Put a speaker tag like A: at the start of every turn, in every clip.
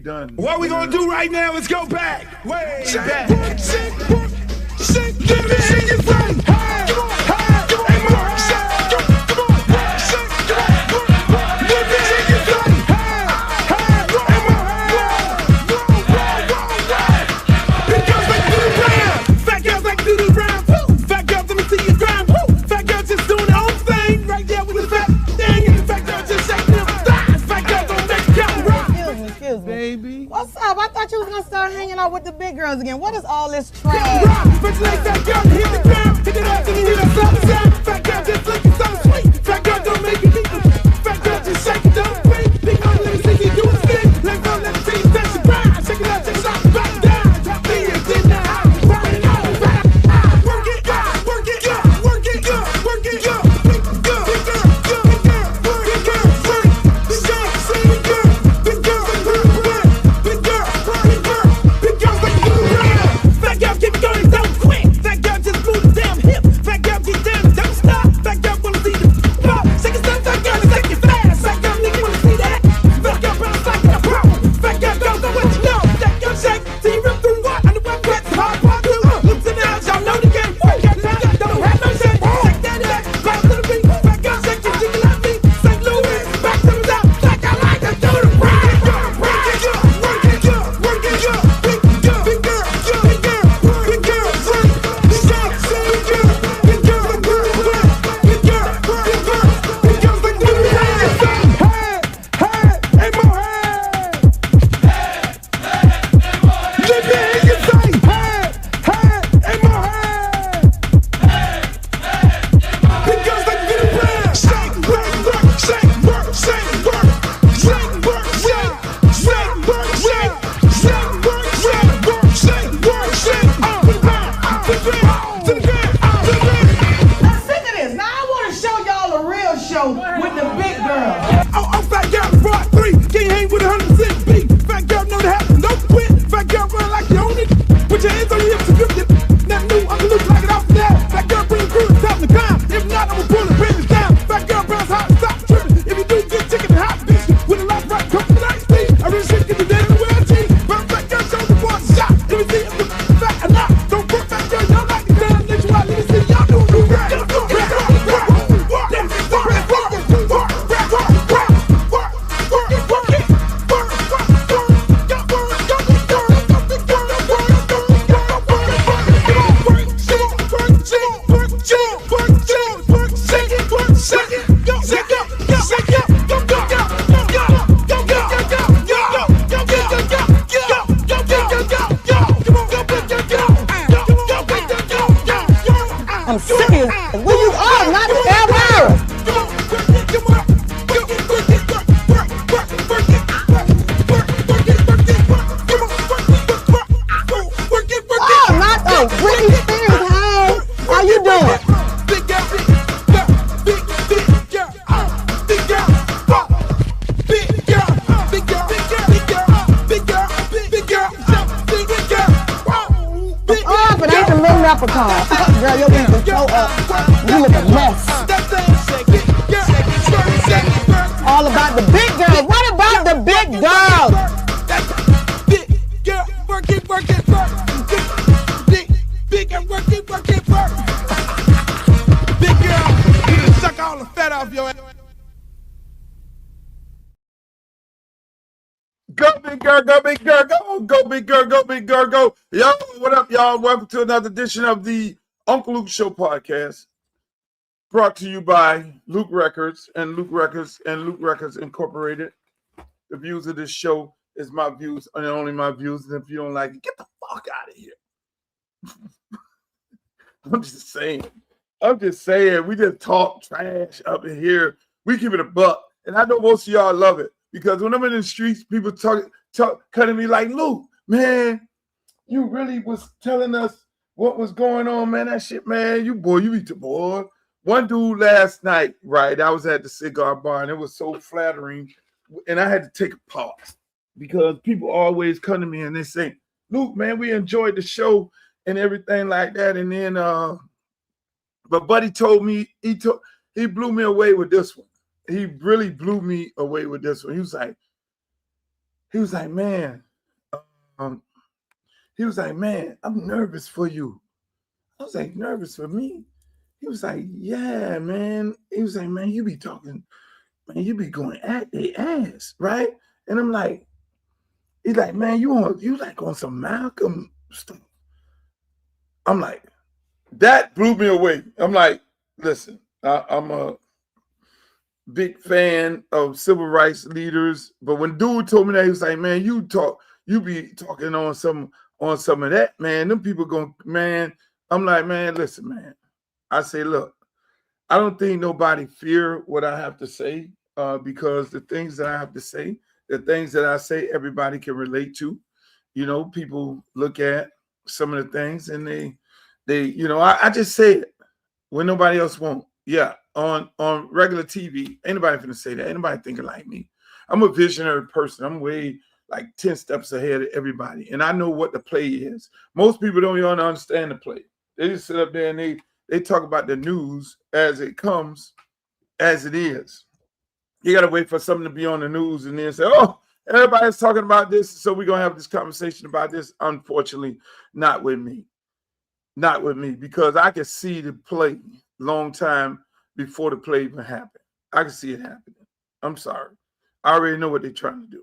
A: done.
B: What we gonna do right now is go back, way back.
C: Baby. What's up? I thought you was gonna start hanging out with the big girls again. What is all this trash? I'm serious. Where you are, not ever. Oh, not the Britney Spears. Hey, how you doing? Oh, but ain't the little leprechaun. Girl, your wings are so up. You look a mess. All about the big girls. What about the big girls?
B: Big girl, work it, work it, work. Big girl, work it, work it, work. Big girl, you done suck all the fat off your ass. Go big girl, go big girl, go, go big girl, go big girl, go. Yo, what up, y'all? Welcome to another edition of the Uncle Luke Show podcast, brought to you by Luke Records and Luke Records and Luke Records Incorporated. The views of this show is my views and only my views. And if you don't like it, get the fuck out of here. I'm just saying. We just talk trash up in here. We keep it a buck. And I know most of y'all love it because when I'm in the streets, people talk cutting me like, Luke, man, you really was telling us what was going on, man. That shit, man. You be the boy. One dude last night, right? I was at the cigar bar and it was so flattering. And I had to take a pause because people always come to me and they say, Luke, man, we enjoyed the show and everything like that. And then, but Buddy told me, he blew me away with this one. He really blew me away with this one. He was like, He was like, man, um, I'm nervous for you. I was like, nervous for me? He was like, yeah, man. He was like, man, you be talking, man, you be going at their ass, right? And I'm like, he's like, man, you like on some Malcolm stuff. I'm like, that blew me away. I'm like, listen, I'm a big fan of civil rights leaders, but when dude told me that, he was like, man, you be talking on some of that, man. Them people going, man. I'm like, man, listen, man. I say, look, I don't think nobody fear what I have to say, because the things that I have to say, the things that I say, everybody can relate to. You know, people look at some of the things and they, I just say it when nobody else won't. Yeah, on regular TV, ain't nobody finna say that. Ain't nobody thinking like me. I'm a visionary person. I'm way like 10 steps ahead of everybody, and I know what the play is. Most people don't even understand the play. They just sit up there and they talk about the news as it comes, as it is. You got to wait for something to be on the news and then say, oh, everybody's talking about this, so we're going to have this conversation about this. Unfortunately, not with me. Not with me, because I can see the play long time before the play even happened. I can see it happening. I'm sorry. I already know what they're trying to do.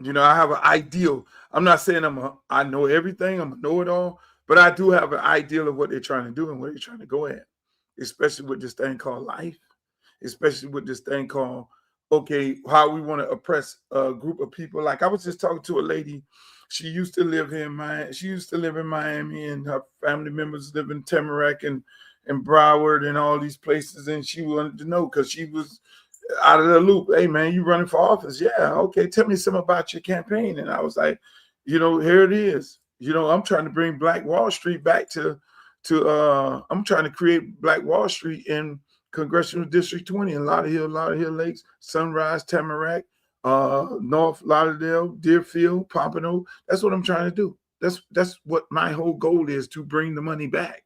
B: You know, I have an ideal. I'm not saying I know everything, I'm a know-it-all, but I do have an ideal of what they're trying to do and where they're trying to go at, especially with this thing called life, especially with this thing called, okay, how we want to oppress a group of people. Like I was just talking to a lady. She used to live in Miami, and her family members live in Tamarack and Broward and all these places. And she wanted to know, because she was out of the loop. Hey, man, you running for office? Yeah. Okay. Tell me something about your campaign. And I was like, here it is. I'm trying to bring Black Wall Street back I'm trying to create Black Wall Street in Congressional District 20 in Lauderhill Lakes, Sunrise, Tamarack, North Lauderdale, Deerfield, Pompano. That's what I'm trying to do. That's what my whole goal is, to bring the money back.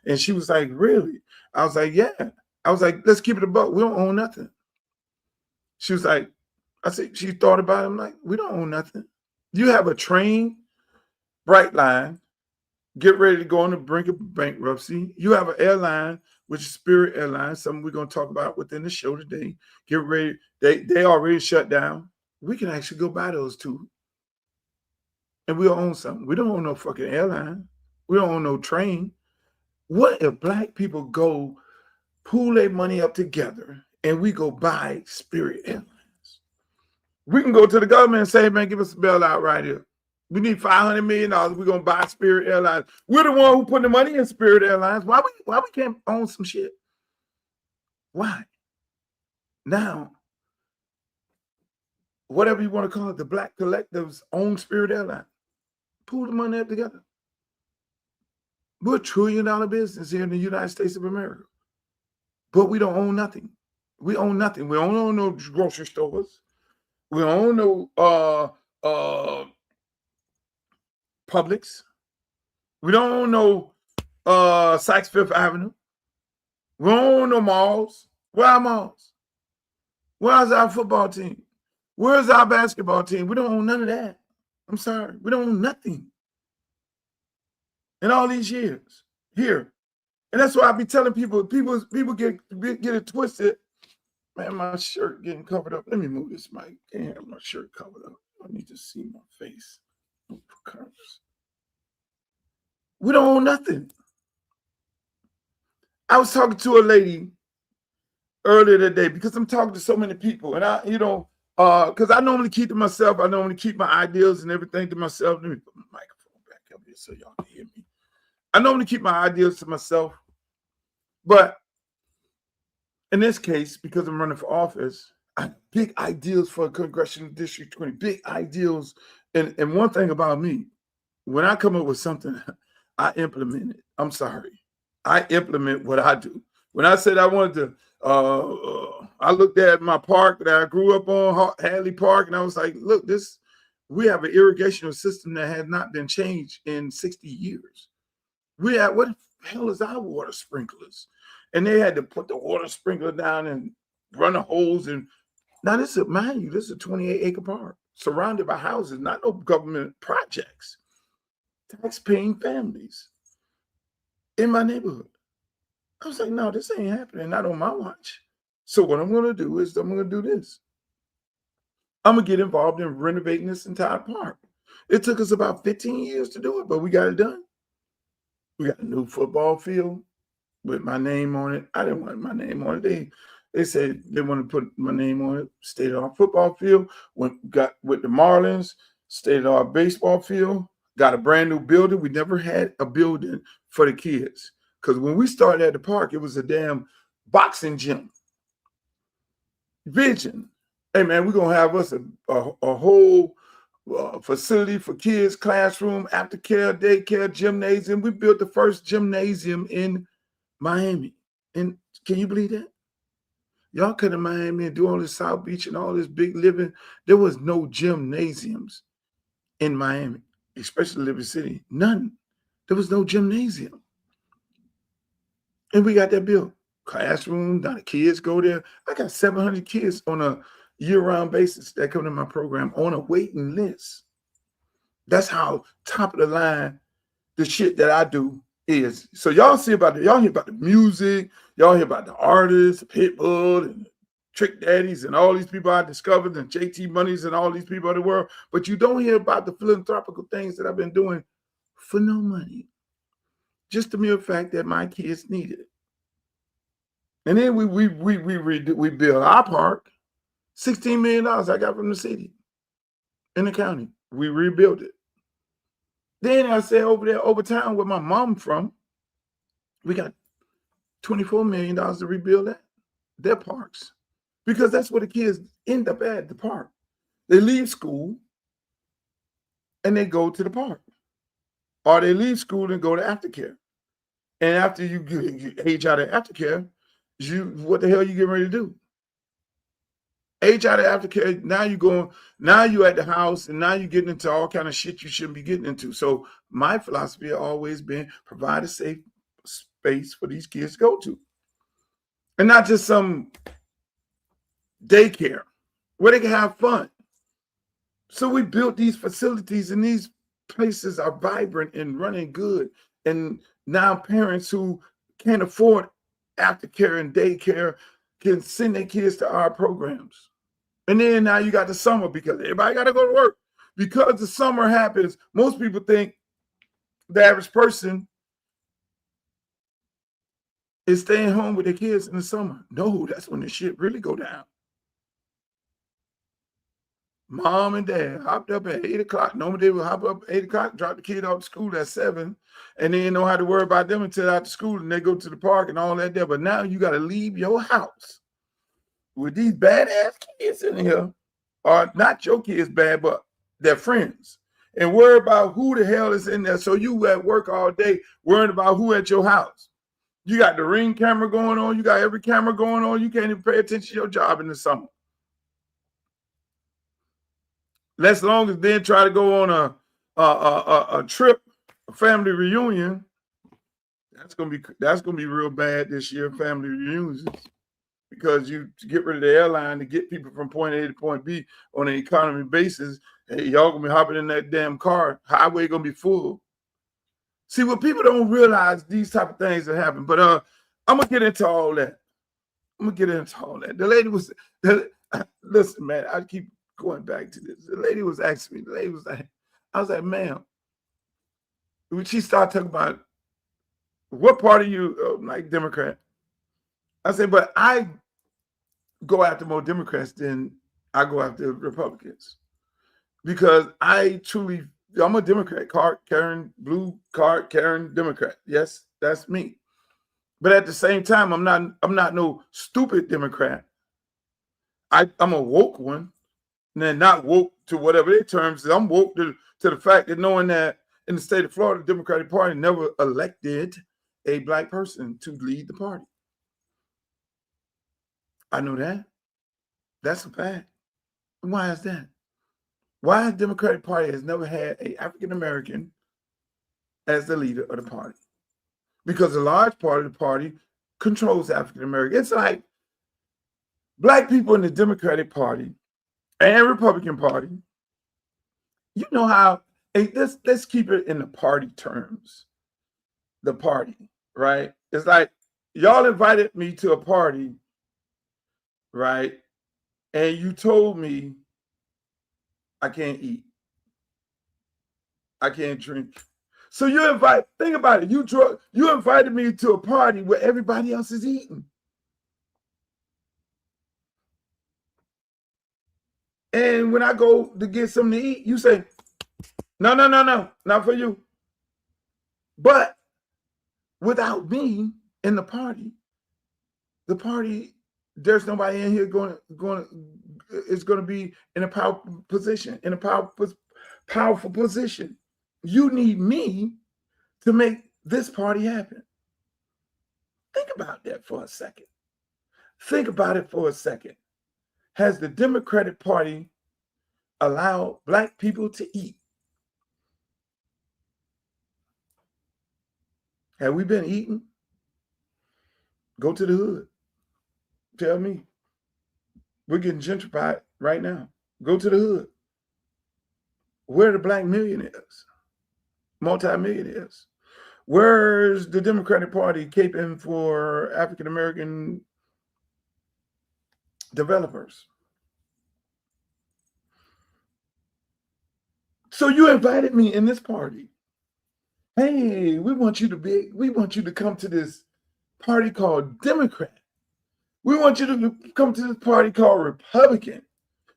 B: And she was like, really? I was like, yeah. I was like, let's keep it a buck. We don't own nothing. She was like, I said, she thought about it. I'm like, we don't own nothing. You have a train, bright line, get ready to go on the brink of bankruptcy. You have an airline, which is Spirit Airlines, something we're going to talk about within the show today. Get ready. They already shut down. We can actually go buy those two, and we'll own something. We don't own no fucking airline. We don't own no train. What if Black people go pool their money up together and we go buy Spirit Airlines? We can go to the government and say, man, give us a bailout right here. We need $500 million. We're going to buy Spirit Airlines. We're the one who put the money in Spirit Airlines. Why we can't own some shit? Why? Now, whatever you want to call it, the Black collectives own Spirit Airlines. Pool the money up together. We're $1 trillion business here in the United States of America. But we don't own nothing. We own nothing. We don't own no grocery stores. We don't own no Publix. We don't own no Saks Fifth Avenue. We don't own no malls. Where are malls? Where's our football team? Where's our basketball team? We don't own none of that. I'm sorry. We don't own nothing in all these years here. And that's why I be telling people get it twisted. Man, my shirt getting covered up. Let me move this mic. Can't have my shirt covered up. I need to see my face. We don't own nothing. I was talking to a lady earlier today, because I'm talking to so many people, and because I normally keep to myself. I normally keep my ideas and everything to myself. Let me put my microphone back up here so y'all can hear me. I normally keep my ideas to myself, but in this case, because I'm running for office, I have big ideas for Congressional District 20, big ideals. And one thing about me, when I come up with something, I implement it. I'm sorry. I implement what I do. When I said I wanted to, I looked at my park that I grew up on, Hadley Park, and I was like, look, we have an irrigation system that has not been changed in 60 years. What the hell is our water sprinklers? And they had to put the water sprinkler down and run the hose. And now this is a 28-acre park. surrounded by houses, not no government projects, tax-paying families in my neighborhood. I was like, no, this ain't happening, not on my watch. So what I'm going to do is I'm going to do this. I'm going to get involved in renovating this entire park. It took us about 15 years to do it, but we got it done. We got a new football field with my name on it. I didn't want my name on it. They said they want to put my name on it. State-of-the-art football field. Got with the Marlins, state-of-the-art baseball field. Got a brand new building. We never had a building for the kids. Because when we started at the park, it was a damn boxing gym. Vision. Hey, man, we're going to have us a whole facility for kids, classroom, aftercare, daycare, gymnasium. We built the first gymnasium in Miami. And can you believe that? Y'all come to Miami and do all this South Beach and all this big living. There was no gymnasiums in Miami, especially Liberty City. None. There was no gymnasium. And we got that built. Classroom, now the kids go there. I got 700 kids on a year-round basis that come to my program on a waiting list. That's how top of the line the shit that I do is. So y'all hear about the music, y'all hear about the artists, Pitbull and Trick Daddies and all these people I discovered and JT Monies and all these people in the world, but you don't hear about the philanthropical things that I've been doing for no money. Just the mere fact that my kids need it. And then we build our park, $16 million I got from the city in the county. We rebuilt it. Then I said over time where my mom from, we got $24 million to rebuild their parks. Because that's where the kids end up at the park. They leave school and they go to the park. Or they leave school and go to aftercare. And after you age out of aftercare, what the hell you getting ready to do? Age out of aftercare, now you at the house and now you're getting into all kind of shit you shouldn't be getting into. So my philosophy has always been provide a safe space for these kids to go to. And not just some daycare where they can have fun. So we built these facilities and these places are vibrant and running good. And now parents who can't afford aftercare and daycare can send their kids to our programs. And then now you got the summer because everybody got to go to work. Because the summer happens, most people think the average person is staying home with their kids in the summer. No, that's when the shit really go down. Mom and dad hopped up at 8 o'clock. Normally they would hop up at 8 o'clock, drop the kid off to school at 7, and they didn't know how to worry about them until after school and they go to the park and all that there. But now you got to leave your house with these badass kids in here, or not your kids bad, but their friends, and worry about who the hell is in there. So you at work all day worrying about who at your house. You got the Ring camera going on. You got every camera going on. You can't even pay attention to your job in the summer. Less long as then try to go on a trip, a family reunion. That's gonna be real bad this year, family reunions, because you get rid of the airline to get people from point A to point B on an economy basis. Hey, y'all gonna be hopping in that damn car. Highway gonna be full. See, what people don't realize, these type of things that happen. But I'm gonna get into all that. The lady was, listen, man, I keep going back to this. The lady was asking me, I was like, ma'am, when she started talking about what part of you like Democrat, I said, but I go after more Democrats than I go after Republicans, because I'm a Democrat, card carrying, blue card carrying Democrat. Yes, that's me. But at the same time, I'm not no stupid Democrat. I'm a woke one. And then not woke to whatever their terms is. I'm woke to the fact that knowing that in the state of Florida, the Democratic Party never elected a black person to lead the party. I know that. That's a fact. And why is that? Why the Democratic Party has never had an African American as the leader of the party? Because a large part of the party controls African American. It's like black people in the Democratic Party and Republican Party You know how, hey, let's keep it in the party terms. The party, right? It's like y'all invited me to a party, right? And you told me I can't eat, I can't drink. So think about it. You invited me to a party where everybody else is eating. And when I go to get something to eat, you say, no, not for you. But without me in the party, there's nobody in here is going to be in a powerful position, powerful position. You need me to make this party happen. Think about that for a second. Think about it for a second. Has the Democratic Party allowed Black people to eat? Have we been eating? Go to the hood. Tell me. We're getting gentrified right now. Go to the hood. Where are the Black millionaires, multimillionaires? Where's the Democratic Party caping for African-American developers? So you invited me in this party. Hey, we want you to come to this party called Democrat. We want you to come to this party called Republican.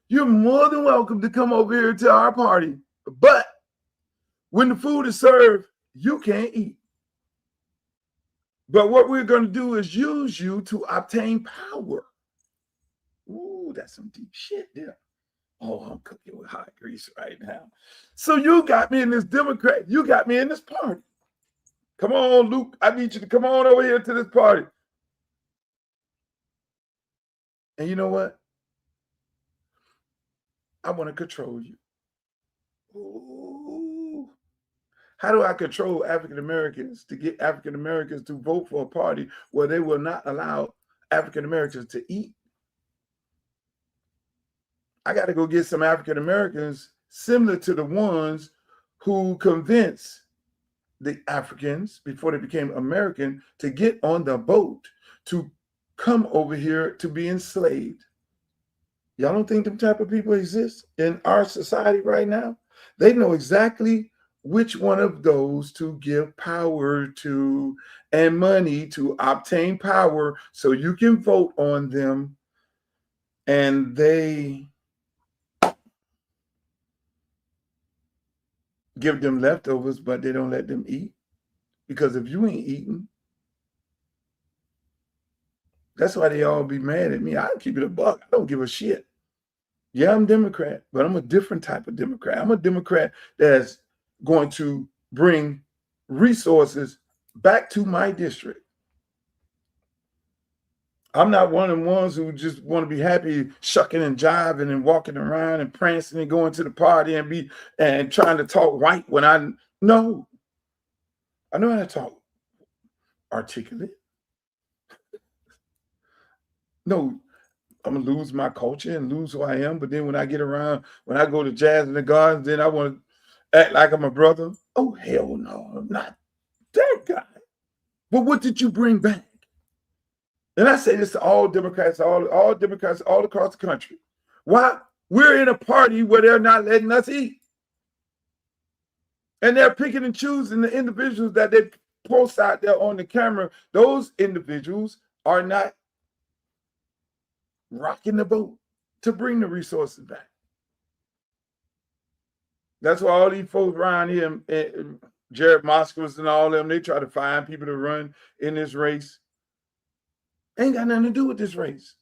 B: You're more than welcome to come over here to our party. But when the food is served, you can't eat. But what we're going to do is use you to obtain power. Ooh, that's some deep shit there. Oh, I'm cooking with hot grease right now. So you got me in this Democrat. You got me in this party. Come on, Luke. I need you to come on over here to this party. And you know what? I want to control you. Ooh. How do I control African Americans to get African Americans to vote for a party where they will not allow African Americans to eat? I got to go get some African Americans similar to the ones who convinced the Africans before they became American to get on the boat to come over here to be enslaved. Y'all don't think them type of people exist in our society right now? They know exactly which one of those to give power to and money to obtain power so you can vote on them. And they give them leftovers, but they don't let them eat. Because if you ain't eating, that's why they all be mad at me. I keep it a buck. I don't give a shit. Yeah, I'm Democrat, but I'm a different type of Democrat. I'm a Democrat that's going to bring resources back to my district. I'm not one of the ones who just want to be happy shucking and jiving and walking around and prancing and going to the party and trying to talk white when I know how to talk articulate. No, I'm gonna lose my culture and lose who I am. But then when I get around, when I go to Jazz in the Gardens, then I want to act like I'm a brother. Oh, hell no, I'm not that guy. But what did you bring back? And I say this to all Democrats, all Democrats all across the country. Why? We're in a party where they're not letting us eat. And they're picking and choosing the individuals that they post out there on the camera. Those individuals are not rocking the boat to bring the resources back. That's why all these folks around here, Jared Moskowitz and all of them, they try to find people to run in this race. Ain't got nothing to do with this race.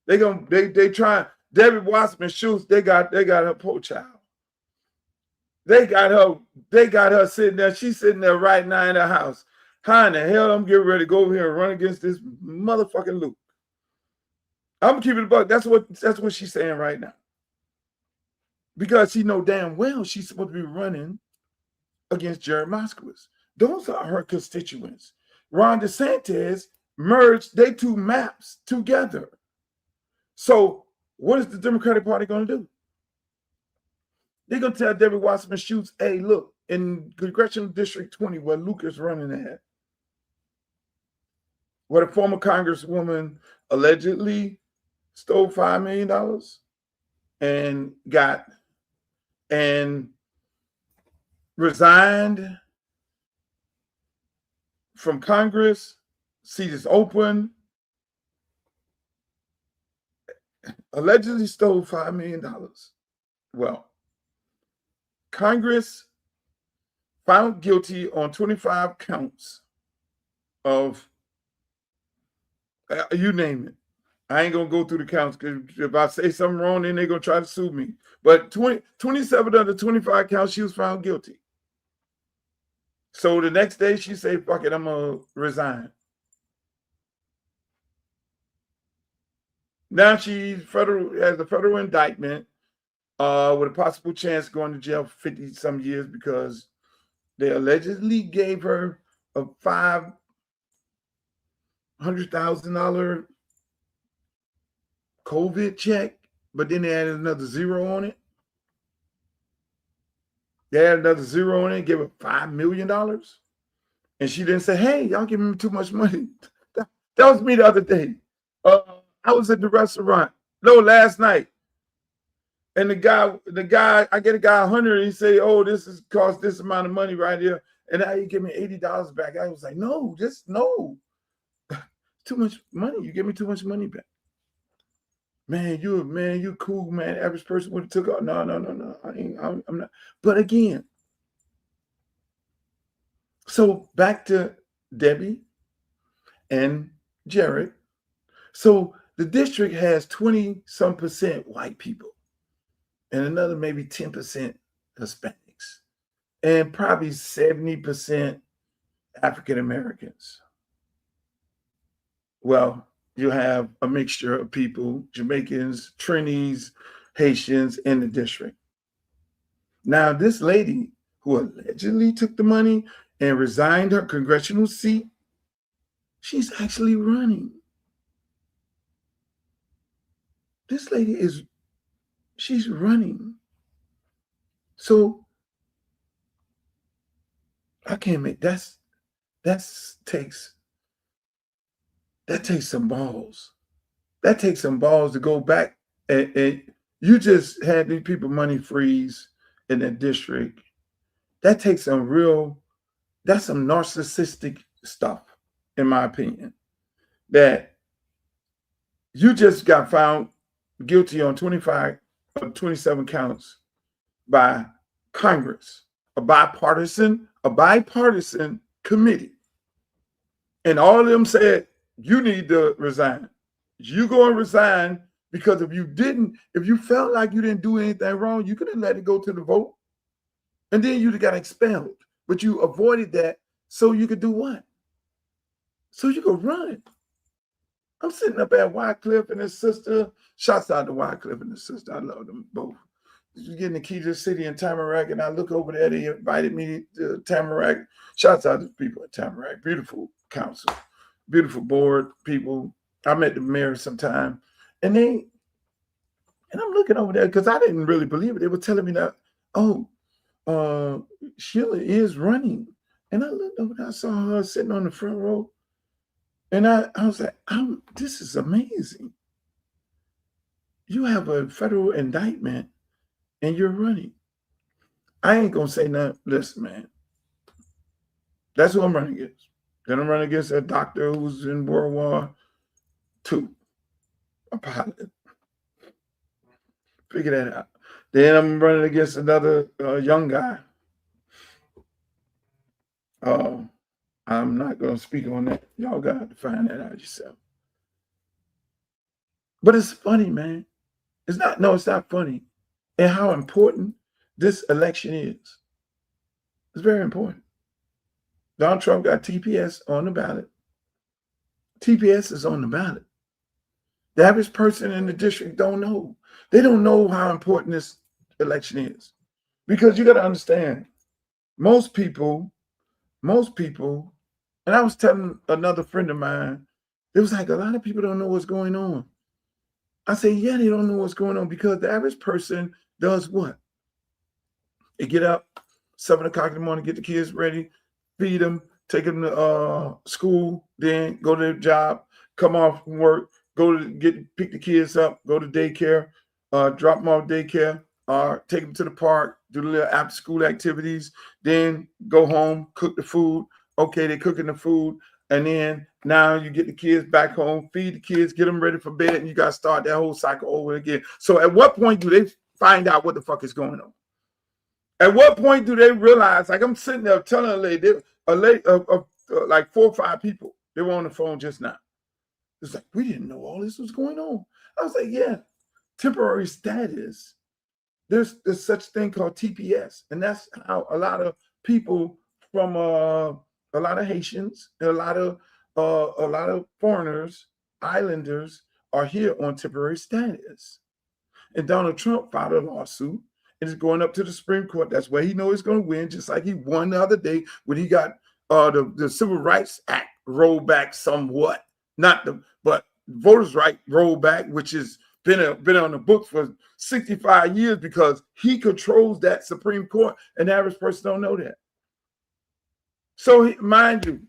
B: They try. Debbie Wasserman Schultz, they got her poor child. They got her sitting there. She's sitting there right now in the house. How in the hell I'm getting ready to go over here and run against this motherfucking Luke? I'm keeping it buck. That's what she's saying right now. Because she know damn well she's supposed to be running against Jared Moskowitz. Those are her constituents. Ron DeSantis merged their two maps together. So what is the Democratic Party going to do? They're going to tell Debbie Wasserman Schultz, hey, look, in Congressional District 20, where Luke is running at, where the former Congresswoman allegedly stole $5 million and resigned from Congress, seat is open, allegedly stole $5 million. Well, Congress found guilty on 25 counts of, you name it. I ain't going to go through the counts because if I say something wrong, then they're going to try to sue me. But 27 of the 25 counts, she was found guilty. So the next day she said, fuck it, I'm going to resign. Now she has a federal indictment with a possible chance of going to jail for 50 some years because they allegedly gave her a $500,000 COVID check, but then they added another zero on it. They added another zero on it, gave her $5 million. And she didn't say, hey, y'all giving me too much money. That was me the other day. I was at the restaurant, last night. And the guy, I get a guy 100, and he say, oh, this is cost this amount of money right here. And now you give me $80 back. I was like, no, just no. Too much money. You give me too much money back. Man, you cool, man. Average person would have took off. No. I'm not. But again, so back to Debbie and Jared. So the district has 20-some% white people and another maybe 10% Hispanics and probably 70% African Americans. Well, you have a mixture of people, Jamaicans, Trinis, Haitians in the district. Now, this lady who allegedly took the money and resigned her congressional seat, she's actually running. This lady she's running. So I can't make that takes some balls. That takes some balls to go back and you just had these people money freeze in that district. That takes that's some narcissistic stuff, in my opinion. That you just got found guilty on 25 of 27 counts by Congress, a bipartisan committee. And all of them said, you need to resign. You go and resign because if you felt like you didn't do anything wrong, you could have let it go to the vote. And then you'd have got expelled. But you avoided that so you could do what? So you could run. I'm sitting up at Wycliffe and his sister. Shouts out to Wycliffe and his sister. I love them both. Getting the key to the city in Tamarack, and I look over there. They invited me to Tamarack. Shouts out to the people at Tamarack. Beautiful council, beautiful board people. I met the mayor sometime, and I'm looking over there because I didn't really believe it. They were telling me that, Sheila is running, and I looked over there. I saw her sitting on the front row, and I was like, this is amazing. You have a federal indictment. And you're running. I ain't gonna say nothing. Listen, man. That's who I'm running against. Then I'm running against a doctor who's in World War II, a pilot. Figure that out. Then I'm running against another young guy. I'm not gonna speak on that. Y'all got to find that out yourself. But it's funny, man. It's not funny. And how important this election is. It's very important. Donald Trump got TPS on the ballot. TPS is on the ballot. The average person in the district don't know. They don't know how important this election is. Because you got to understand, most people, and I was telling another friend of mine, it was like a lot of people don't know what's going on. I say, yeah, they don't know what's going on because the average person does what? They get up 7 o'clock in the morning, get the kids ready, feed them, take them to school, then go to their job, come off from work, pick the kids up, go to daycare, drop them off daycare, take them to the park, do the little after school activities, then go home, cook the food. Okay, they're cooking the food. And then now you get the kids back home, feed the kids, get them ready for bed, and you got to start that whole cycle over again. So at what point do they find out what the fuck is going on? At what point do they realize, like I'm sitting there telling a lady, like 4 or 5 people, they were on the phone just now. It's like, we didn't know all this was going on. I was like, yeah, temporary status. There's such thing called TPS. And that's how a lot of people from a lot of Haitians, a lot of foreigners, islanders are here on temporary status. And Donald Trump filed a lawsuit and is going up to the Supreme Court. That's where he knows he's going to win, just like he won the other day when he got the Civil Rights Act rolled back somewhat. But voters' right rolled back, which has been on the books for 65 years because he controls that Supreme Court, and the average person don't know that. So mind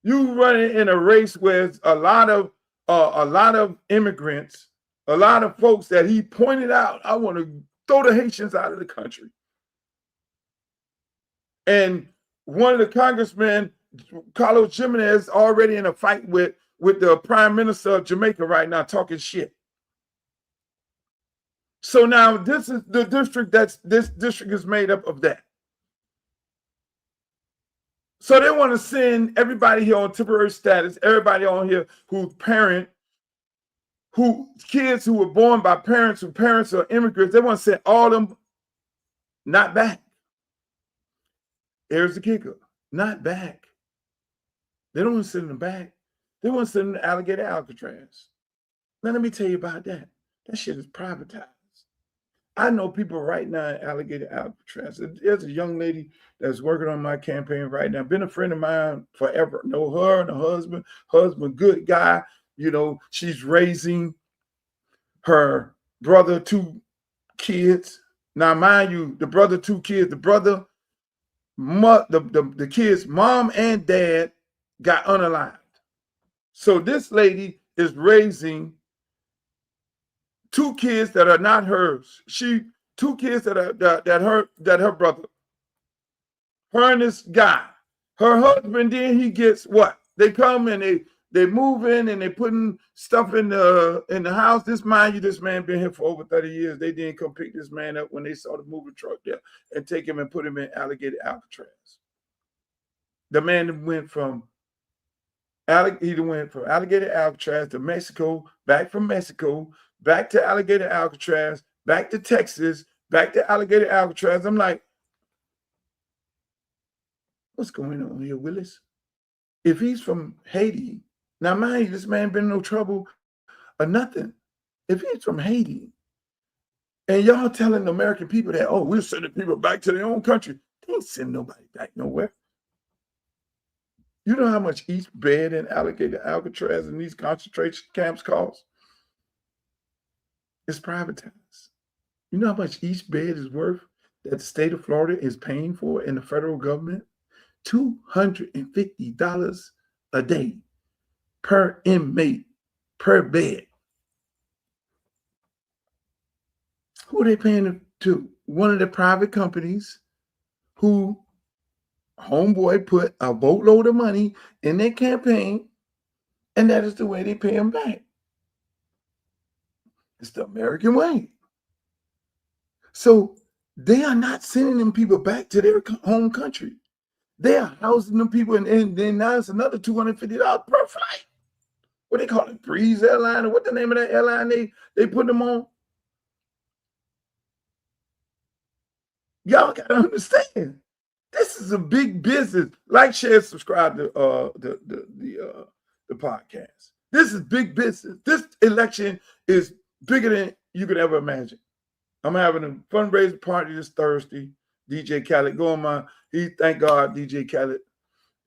B: you running in a race with a lot of immigrants, a lot of folks that he pointed out, I want to throw the Haitians out of the country. And one of the congressmen, Carlos Jimenez, already in a fight with the prime minister of Jamaica right now, talking shit. So now this is the district this district is made up of that. So they want to send everybody here on temporary status, everybody on here kids who were born by parents whose parents are immigrants, they want to send all them not back. Here's the kicker, not back. They don't want to send them back. They want to send them to Alligator Alcatraz. Now let me tell you about that. That shit is privatized. I know people right now in Alligator Alcatraz. There's a young lady that's working on my campaign right now. Been a friend of mine forever. Know her and her husband, good guy. You know, she's raising her brother 2 kids. Now, mind you, the brother 2 kids, the kids' mom and dad got unalived. So this lady is raising 2 kids that are not hers. 2 kids that her brother. Her and this guy. Her husband, then he gets what? They come and they move in and they putting stuff in the house. This man been here for over 30 years. They didn't come pick this man up when they saw the moving truck there and take him and put him in Alligator Alcatraz. The man went from Alligator Alcatraz to Mexico, back from Mexico, back to Alligator Alcatraz, back to Texas, back to Alligator Alcatraz. I'm like, what's going on here, Willis? If he's from Haiti, now mind you, this man been in no trouble or nothing. If he's from Haiti, and y'all telling the American people that, oh, we're sending people back to their own country, they ain't sending nobody back nowhere. You know how much each bed in Alligator Alcatraz and these concentration camps cost? It's privatized. You know how much each bed is worth that the state of Florida is paying for in the federal government? $250 a day per inmate, per bed. Who are they paying to? One of the private companies who homeboy put a boatload of money in their campaign, and that is the way they pay them back. It's the American way. So they are not sending them people back to their home country. They are housing them people, and then now it's another $250 per flight. What they call it, Breeze Airline, or what the name of that airline they put them on? Y'all gotta understand. This is a big business. Like, share, subscribe to the podcast. This is big business. This election is bigger than you could ever imagine. I'm having a fundraising party this Thursday. DJ Khaled, thank God DJ Khaled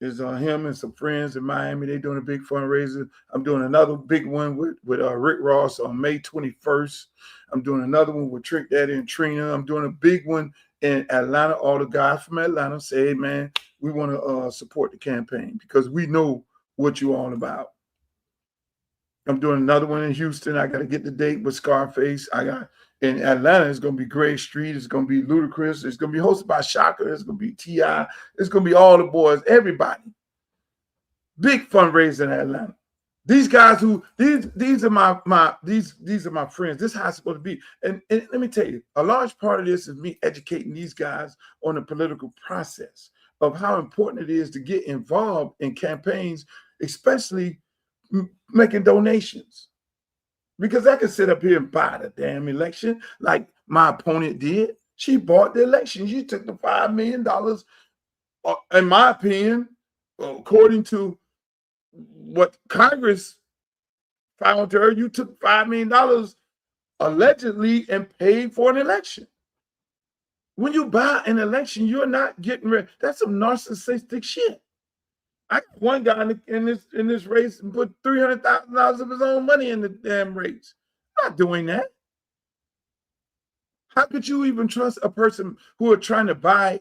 B: is him and some friends in Miami. They're doing a big fundraiser. I'm doing another big one with Rick Ross on May 21st. I'm doing another one with Trick Daddy and Trina. I'm doing a big one in Atlanta, all the guys from Atlanta say, hey, man, we want to support the campaign because we know what you're all about. I'm doing another one in Houston. I got to get the date with Scarface. In Atlanta, it's going to be Gray Street. It's going to be Ludacris. It's going to be hosted by Shaka. It's going to be T.I. It's going to be all the boys, everybody. Big fundraiser in Atlanta. These guys these are my friends. This is how it's supposed to be. And let me tell you, a large part of this is me educating these guys on the political process of how important it is to get involved in campaigns, especially making donations. Because I can sit up here and buy the damn election like my opponent did. She bought the election. She took the $5 million, in my opinion, according to what Congress found her, you took $5 million allegedly and paid for an election. When you buy an election, you're not getting rid. That's some narcissistic shit. I got one guy in this race and put $300,000 of his own money in the damn race. I'm not doing that. How could you even trust a person who are trying to buy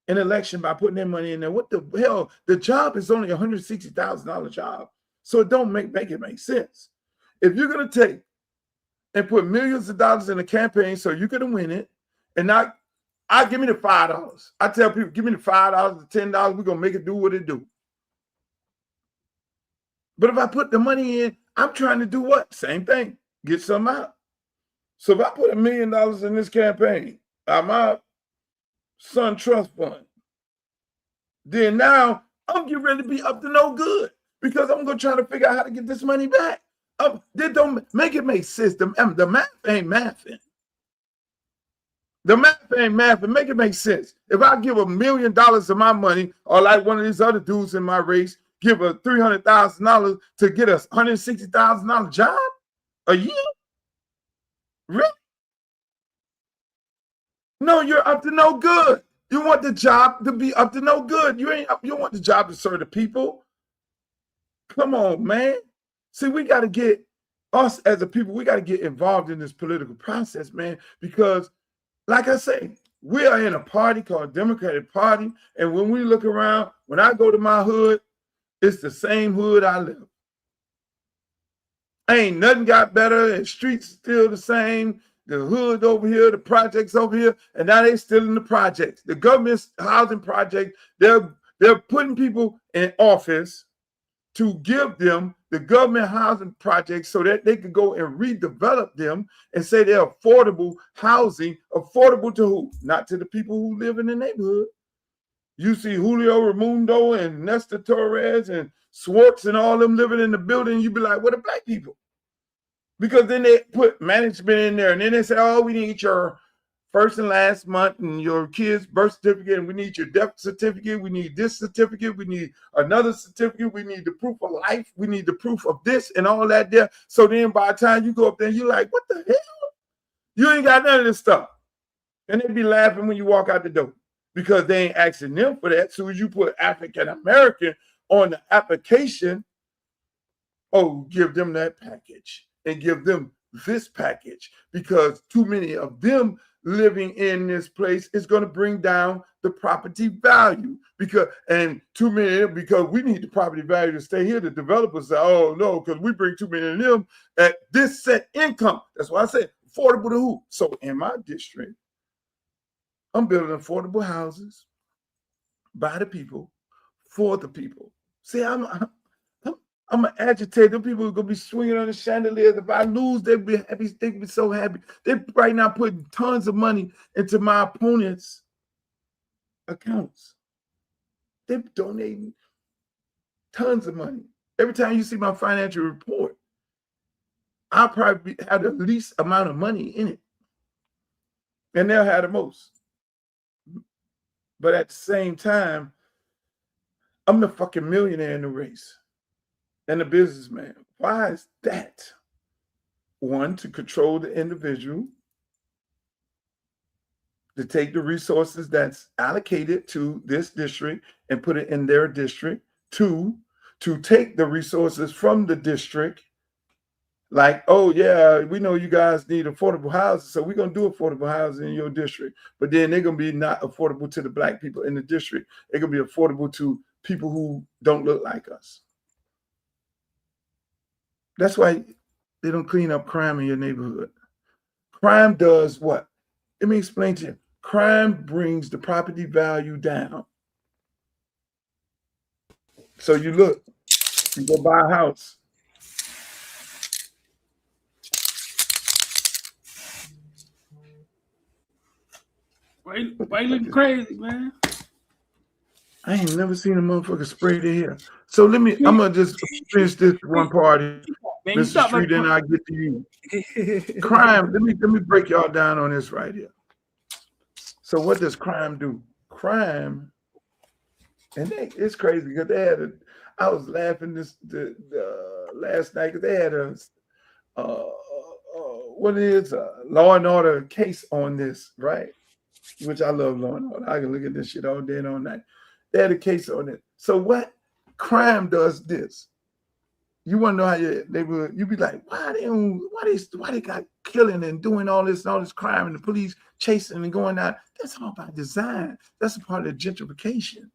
B: an election by putting their money in there? What the hell? The job is only $160,000 job. So it don't make it make sense. If you're going to take and put millions of dollars in a campaign so you're going to win it, and I give me the $5. I tell people, give me the $5, the $10, we're going to make it do what it do. But if I put the money in, I'm trying to do what? Same thing, get some out. So if I put $1 million in this campaign, my son trust fund, then now I'm getting ready to be up to no good because I'm going to try to figure out how to get this money back. They don't make it make sense. The math ain't mathing. The math ain't mathing. Make it make sense. If I give $1 million of my money, or like one of these other dudes in my race, give a $300,000 to get a $160,000 job a year? Really? No, you're up to no good. You want the job to be up to no good. You want the job to serve the people. Come on, man. See, we got to get, us as a people, we got to get involved in this political process, man, because like I say, we are in a party called Democratic Party. And when we look around, when I go to my hood, it's the same hood I live. Ain't nothing got better, and streets still the same. The hood over here, the projects over here, and now they still in the projects. The government's housing project, they're putting people in office to give them the government housing projects so that they could go and redevelop them and say they're affordable housing. Affordable to who? Not to the people who live in the neighborhood. You see Julio Raimundo and Nestor Torres and Swartz and all them living in the building, you be like, what are black people? Because then they put management in there and then they say, oh, we need your first and last month and your kid's birth certificate, and we need your death certificate, we need this certificate, we need another certificate, we need the proof of life, we need the proof of this and all that there. So then by the time you go up there, you're like, what the hell? You ain't got none of this stuff. And they be laughing when you walk out the door because they ain't asking them for that. So as you put African American on the application, oh, give them that package and give them this package, because too many of them living in this place is going to bring down the property value because we need the property value to stay here. The developers say, oh no, because we bring too many of them at this set income. That's why I say affordable to who? So in my district, I'm building affordable houses by the people, for the people. See, I'm an agitator. Them people are going to be swinging on the chandeliers. If I lose, they'll be happy. They'll be so happy. They're right now putting tons of money into my opponent's accounts. They're donating tons of money. Every time you see my financial report, I'll probably have the least amount of money in it. And they'll have the most. But at the same time, I'm the fucking millionaire in the race. And the businessman. Why is that? One, to control the individual, to take the resources that's allocated to this district and put it in their district. Two, to take the resources from the district, Like, oh yeah, we know you guys need affordable houses, so we're gonna do affordable housing in your district. But then they're gonna be not affordable to the black people in the district. They're gonna be affordable to people who don't look like us. That's why they don't clean up crime in your neighborhood. Crime does what? Let me explain to you. Crime brings the property value down. So you look, you go buy a house.
A: Why you looking crazy, man?
B: I ain't never seen a motherfucker spray their hair. So I'm gonna just finish this one part, Mr. Street, and I'll get to you. Crime, let me break y'all down on this right here. So what does crime do? Crime, and it's crazy because I was laughing the last night because they had a Law and Order case on this, right? Which I love Law and Order. I can look at this shit all day and all night. They had a case on it. So what crime does this? You want to know how your neighborhood? You be like, why they got killing and doing all this crime and the police chasing and going out? That's all by design. That's a part of gentrification.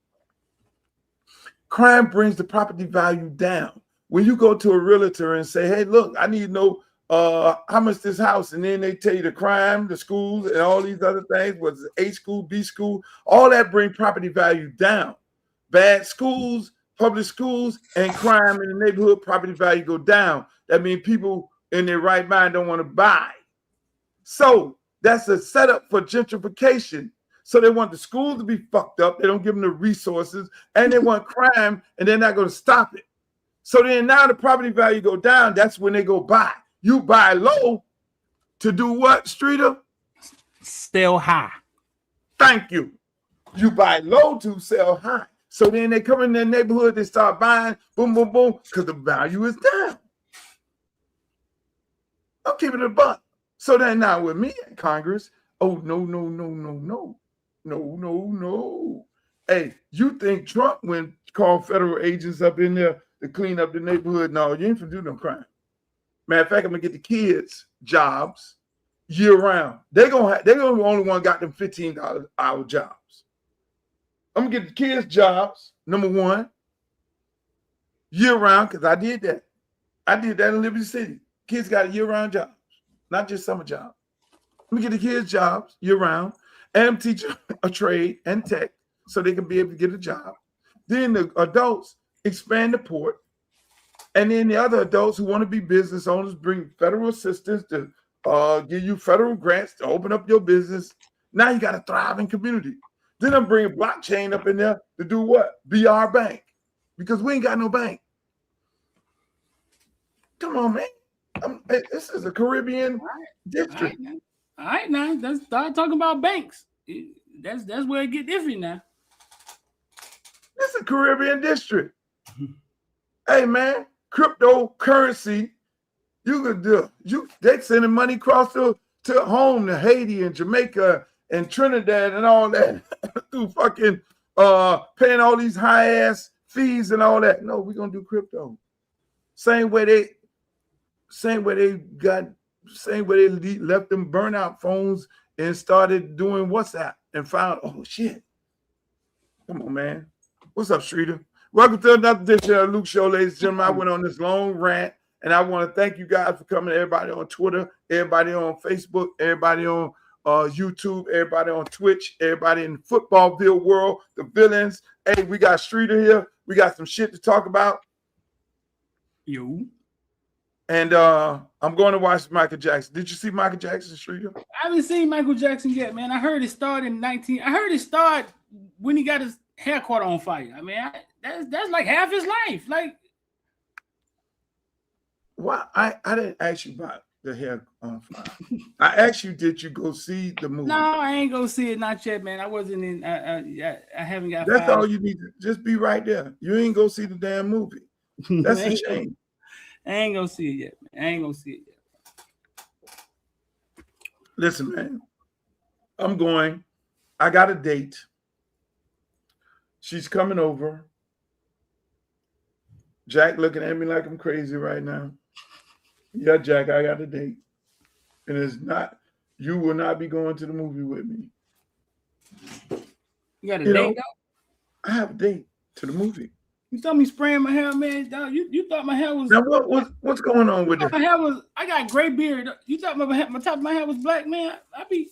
B: Crime brings the property value down. When you go to a realtor and say, hey, look, I need to know how much this house, and then they tell you the crime, the schools, and all these other things, what's A school, B school, all that bring property value down. Bad schools, public schools, and crime in the neighborhood, property value go down. That means people in their right mind don't want to buy. So that's a setup for gentrification. So they want the schools to be fucked up. They don't give them the resources, and they want crime, and they're not going to stop it. So then now the property value go down. That's when they go buy. You buy low to do what, Streeter?
A: Sell high.
B: Thank you. You buy low to sell high. So then they come in their neighborhood, they start buying, boom, boom, boom, because the value is down. I'm keeping it a buck. So then now with me in Congress, oh, no. Hey, you think Trump went call federal agents up in there to clean up the neighborhood? No, you ain't for do no crime. Matter of fact, I'm gonna get the kids jobs year round. They're gonna the only one got them $15 hour jobs. I'm gonna get the kids jobs, number one, year round, because I did that. I did that in Liberty City. Kids got year round jobs, not just summer jobs. Let me get the kids jobs year round and teach a trade and tech so they can be able to get a job. Then the adults expand the port. And then the other adults who want to be business owners bring federal assistance to give you federal grants to open up your business. Now you got a thriving community. Then I'm bringing blockchain up in there to do what? Be our bank. Because we ain't got no bank. Come on, man. This is a Caribbean district.
A: All right, now let's start talking about banks. That's where it get different now.
B: This is a Caribbean district. Hey, man. Cryptocurrency, you could do. They sending money across to home to Haiti and Jamaica and Trinidad and all that through fucking paying all these high ass fees and all that. No, we're gonna do crypto. Same way they left them burnout phones and started doing WhatsApp and found, oh shit. Come on, man. What's up, Streeter? Welcome to another edition of Luke Show, ladies and gentlemen. I went on this long rant, and I want to thank you guys for coming. Everybody on Twitter, everybody on Facebook, everybody on YouTube, everybody on Twitch, everybody in the Footballville world, the villains. Hey, we got Streeter here. We got some shit to talk about.
A: You.
B: And I'm going to watch Michael Jackson. Did you see Michael Jackson, Streeter?
A: I haven't seen Michael Jackson yet, man. I heard it start when he got his hair caught on fire. I mean, that's like half his life. Like,
B: why? I didn't ask you about the hair on fire. I asked you, did you go see the movie?
A: No, I ain't go see it, not yet, man. I wasn't in. I haven't got.
B: That's all you need to just be right there. You ain't go see the damn movie. That's a shame.
A: I ain't gonna see it yet, man. I ain't gonna see it yet.
B: Listen, man. I'm going. I got a date. She's coming over. Jack looking at me like I'm crazy right now. Yeah, Jack, I got a date. And it's not, you will not be going to the movie with me.
A: You got a date, dog?
B: I have a date to the movie.
A: You told me spraying my hair, man. Dog, you thought my hair was.
B: Now what's going on with that?
A: My hair was. I got gray beard. You thought my top of my hair was black, man. I be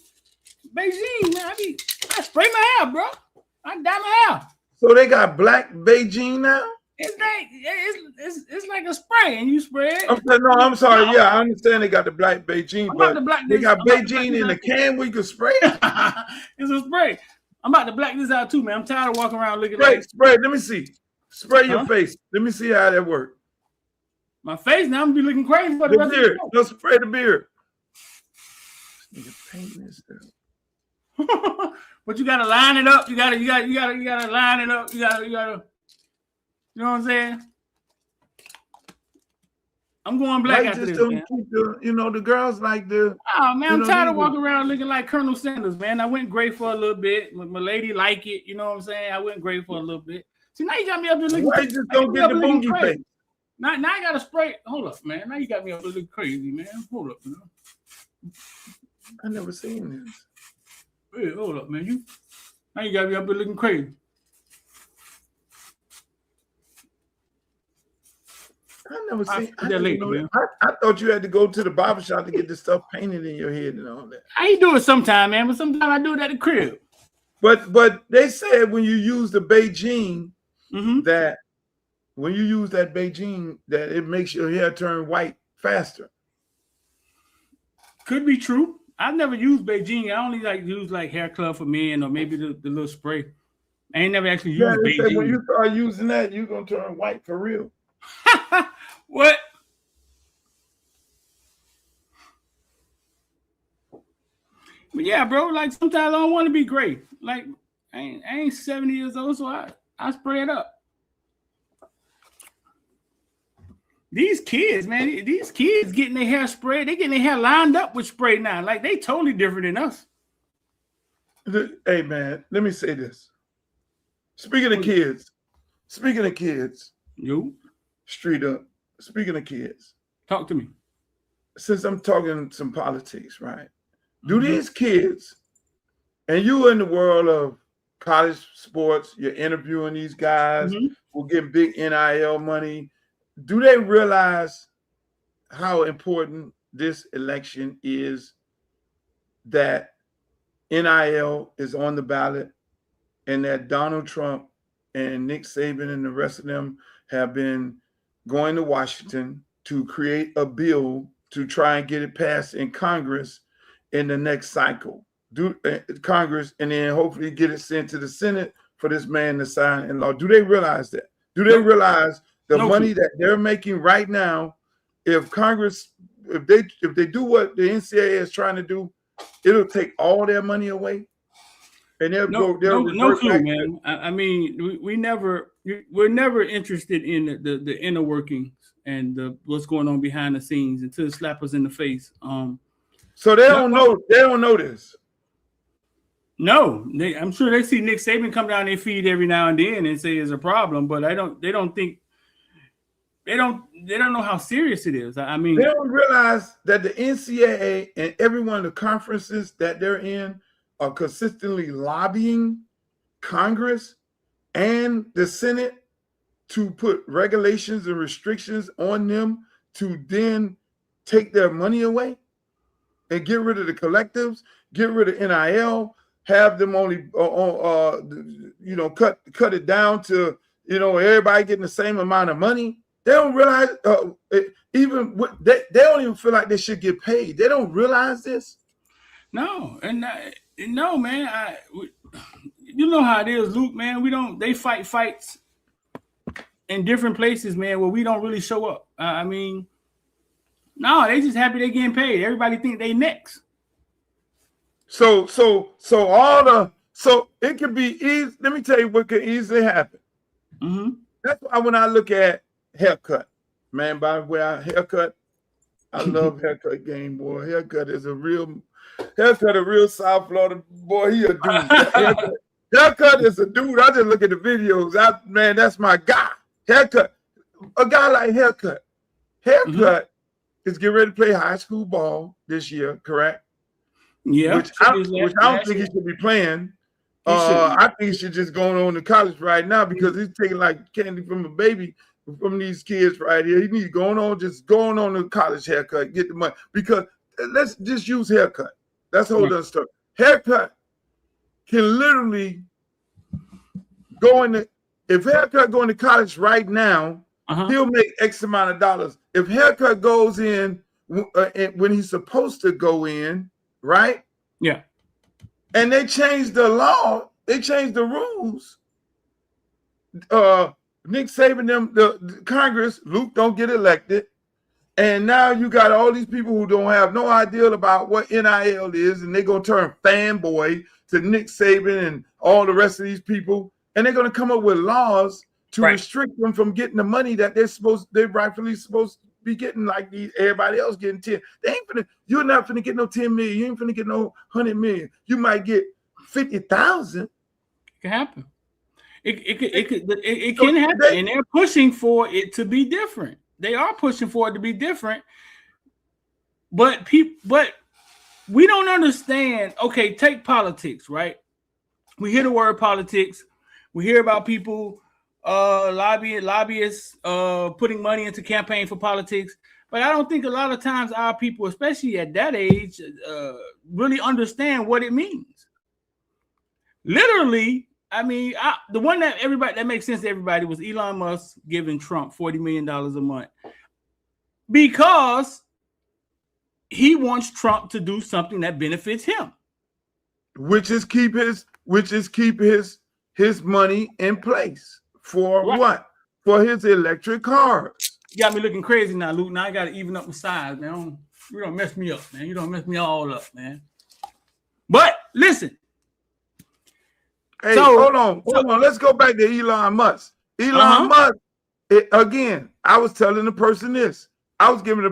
A: Beijing, man. I spray my hair, bro. I dye my hair.
B: So they got black Beijing now?
A: It's like a spray, and you spray it.
B: I'm sorry. Yeah, I understand they got the black Beijing, but they got Beijing in a can we can spray it.
A: It's a spray. I'm about to black this out too, man. I'm tired of walking around looking
B: spray. Let me see. Spray your face. Let me see how that works.
A: My face now, I'm gonna be looking crazy for the rest
B: beard.
A: of the
B: Don't spray the beard. Painting this stuff.
A: But you gotta line it up. You gotta line it up. You gotta. You know what I'm saying? I'm going black after this, man.
B: The girls like the.
A: Oh man, I'm tired of walking around looking like Colonel Sanders, man. I went gray for a little bit. My lady like it, you know what I'm saying? I went gray for a little bit. See, now you got me up there looking.
B: Why you just don't get the boogie face?
A: Now I gotta spray. Hold up, man. Now you got me up there looking crazy, man. Hold up, man.
B: I never seen this.
A: Hey, hold up, man. Now you got me up there looking crazy.
B: I never seen that. I thought you had to go to the barbershop to get this stuff painted in your head and all that.
A: I do it sometime, man, but sometimes I do it at the crib.
B: But they said when you use the Beijing, that when you use that Beijing, that it makes your hair turn white faster.
A: Could be true. I've never used Beijing. I only use hair club for men or maybe the little spray. I ain't never actually used Beijing.
B: When you start using that, you're gonna turn white for real.
A: What? But yeah, bro, like sometimes I don't want to be gray. Like I ain't 70 years old, so I spray it up. These kids, man, getting their hair sprayed, they getting their hair lined up with spray now. Like they totally different than us.
B: Hey man, let me say this. Speaking of kids,
A: you
B: straight up. Speaking of kids,
A: talk to me.
B: Since I'm talking some politics, right? Do these kids, and you in the world of college sports, you're interviewing these guys who get big NIL money. Do they realize how important this election is, that NIL is on the ballot and that Donald Trump and Nick Saban and the rest of them have been going to Washington to create a bill to try and get it passed in Congress in the next cycle? Congress, and then hopefully get it sent to the Senate for this man to sign in law. Do they realize that? Do they realize the money that they're making right now? If Congress, if they do what the NCAA is trying to do, it'll take all their money away, and they'll no
A: clue, man. I mean, we're never interested in the inner workings and what's going on behind the scenes until it slaps us in the face.
B: So they don't know. They don't know this.
A: No, I'm sure they see Nick Saban come down their feed every now and then and say it's a problem, but they don't know how serious it is. I mean,
B: they don't realize that the NCAA and every one of the conferences that they're in are consistently lobbying Congress and the Senate to put regulations and restrictions on them to then take their money away and get rid of the collectives, get rid of NIL, have them only cut it down to everybody getting the same amount of money. They don't realize they don't even feel like they should get paid. They don't realize this.
A: No, no, man. You know how it is, Luke, man. They fight fights in different places, man, where we don't really show up. I mean, no, they just happy they getting paid. Everybody think they next.
B: So it could be easy. Let me tell you what could easily happen. That's why when I look at haircut, man, by the way, haircut, I love haircut game, boy. Haircut a real South Florida boy. He a dude. Haircut is a dude. I just look at the videos. Man, that's my guy. Haircut, a guy like haircut. Haircut is getting ready to play high school ball this year, correct?
A: Yeah.
B: Which I don't think he should be playing. I think he should just go on to college right now because he's taking like candy from a baby from these kids right here. He needs going on to college haircut, get the money. Because let's just use haircut. That's a whole other story. Haircut can literally go into, if haircut going to college right now, he'll make X amount of dollars. If haircut goes in when he's supposed to go in, right?
A: Yeah.
B: And they changed the law, they changed the rules. Nick Saban, the Congress, Luke don't get elected. And now you got all these people who don't have no idea about what NIL is, and they're going to turn fanboy to Nick Saban and all the rest of these people. And they're going to come up with laws to restrict them from getting the money that they're rightfully supposed to be getting, like everybody else getting 10. You're not finna get no 10 million. You ain't finna get no 100 million. You might get 50,000.
A: It can happen. It can happen, and they're pushing for it to be different. They are pushing for it to be different, but we don't understand. Okay, take politics, right? We hear the word politics. We hear about people lobbyists putting money into campaign for politics, but I don't think a lot of times our people, especially at that age, really understand what it means. Literally, I mean, the one that makes sense to everybody was Elon Musk giving Trump $40 million a month because he wants Trump to do something that benefits him,
B: which is keep his money in place for what? For his electric cars.
A: You got me looking crazy now, Luke. Now I got to even up my size, man. You don't mess me up, man. You don't mess me all up, man. But listen.
B: Hey, hold on. Let's go back to Elon Musk. Elon Musk, again, I was telling the person this. I was getting a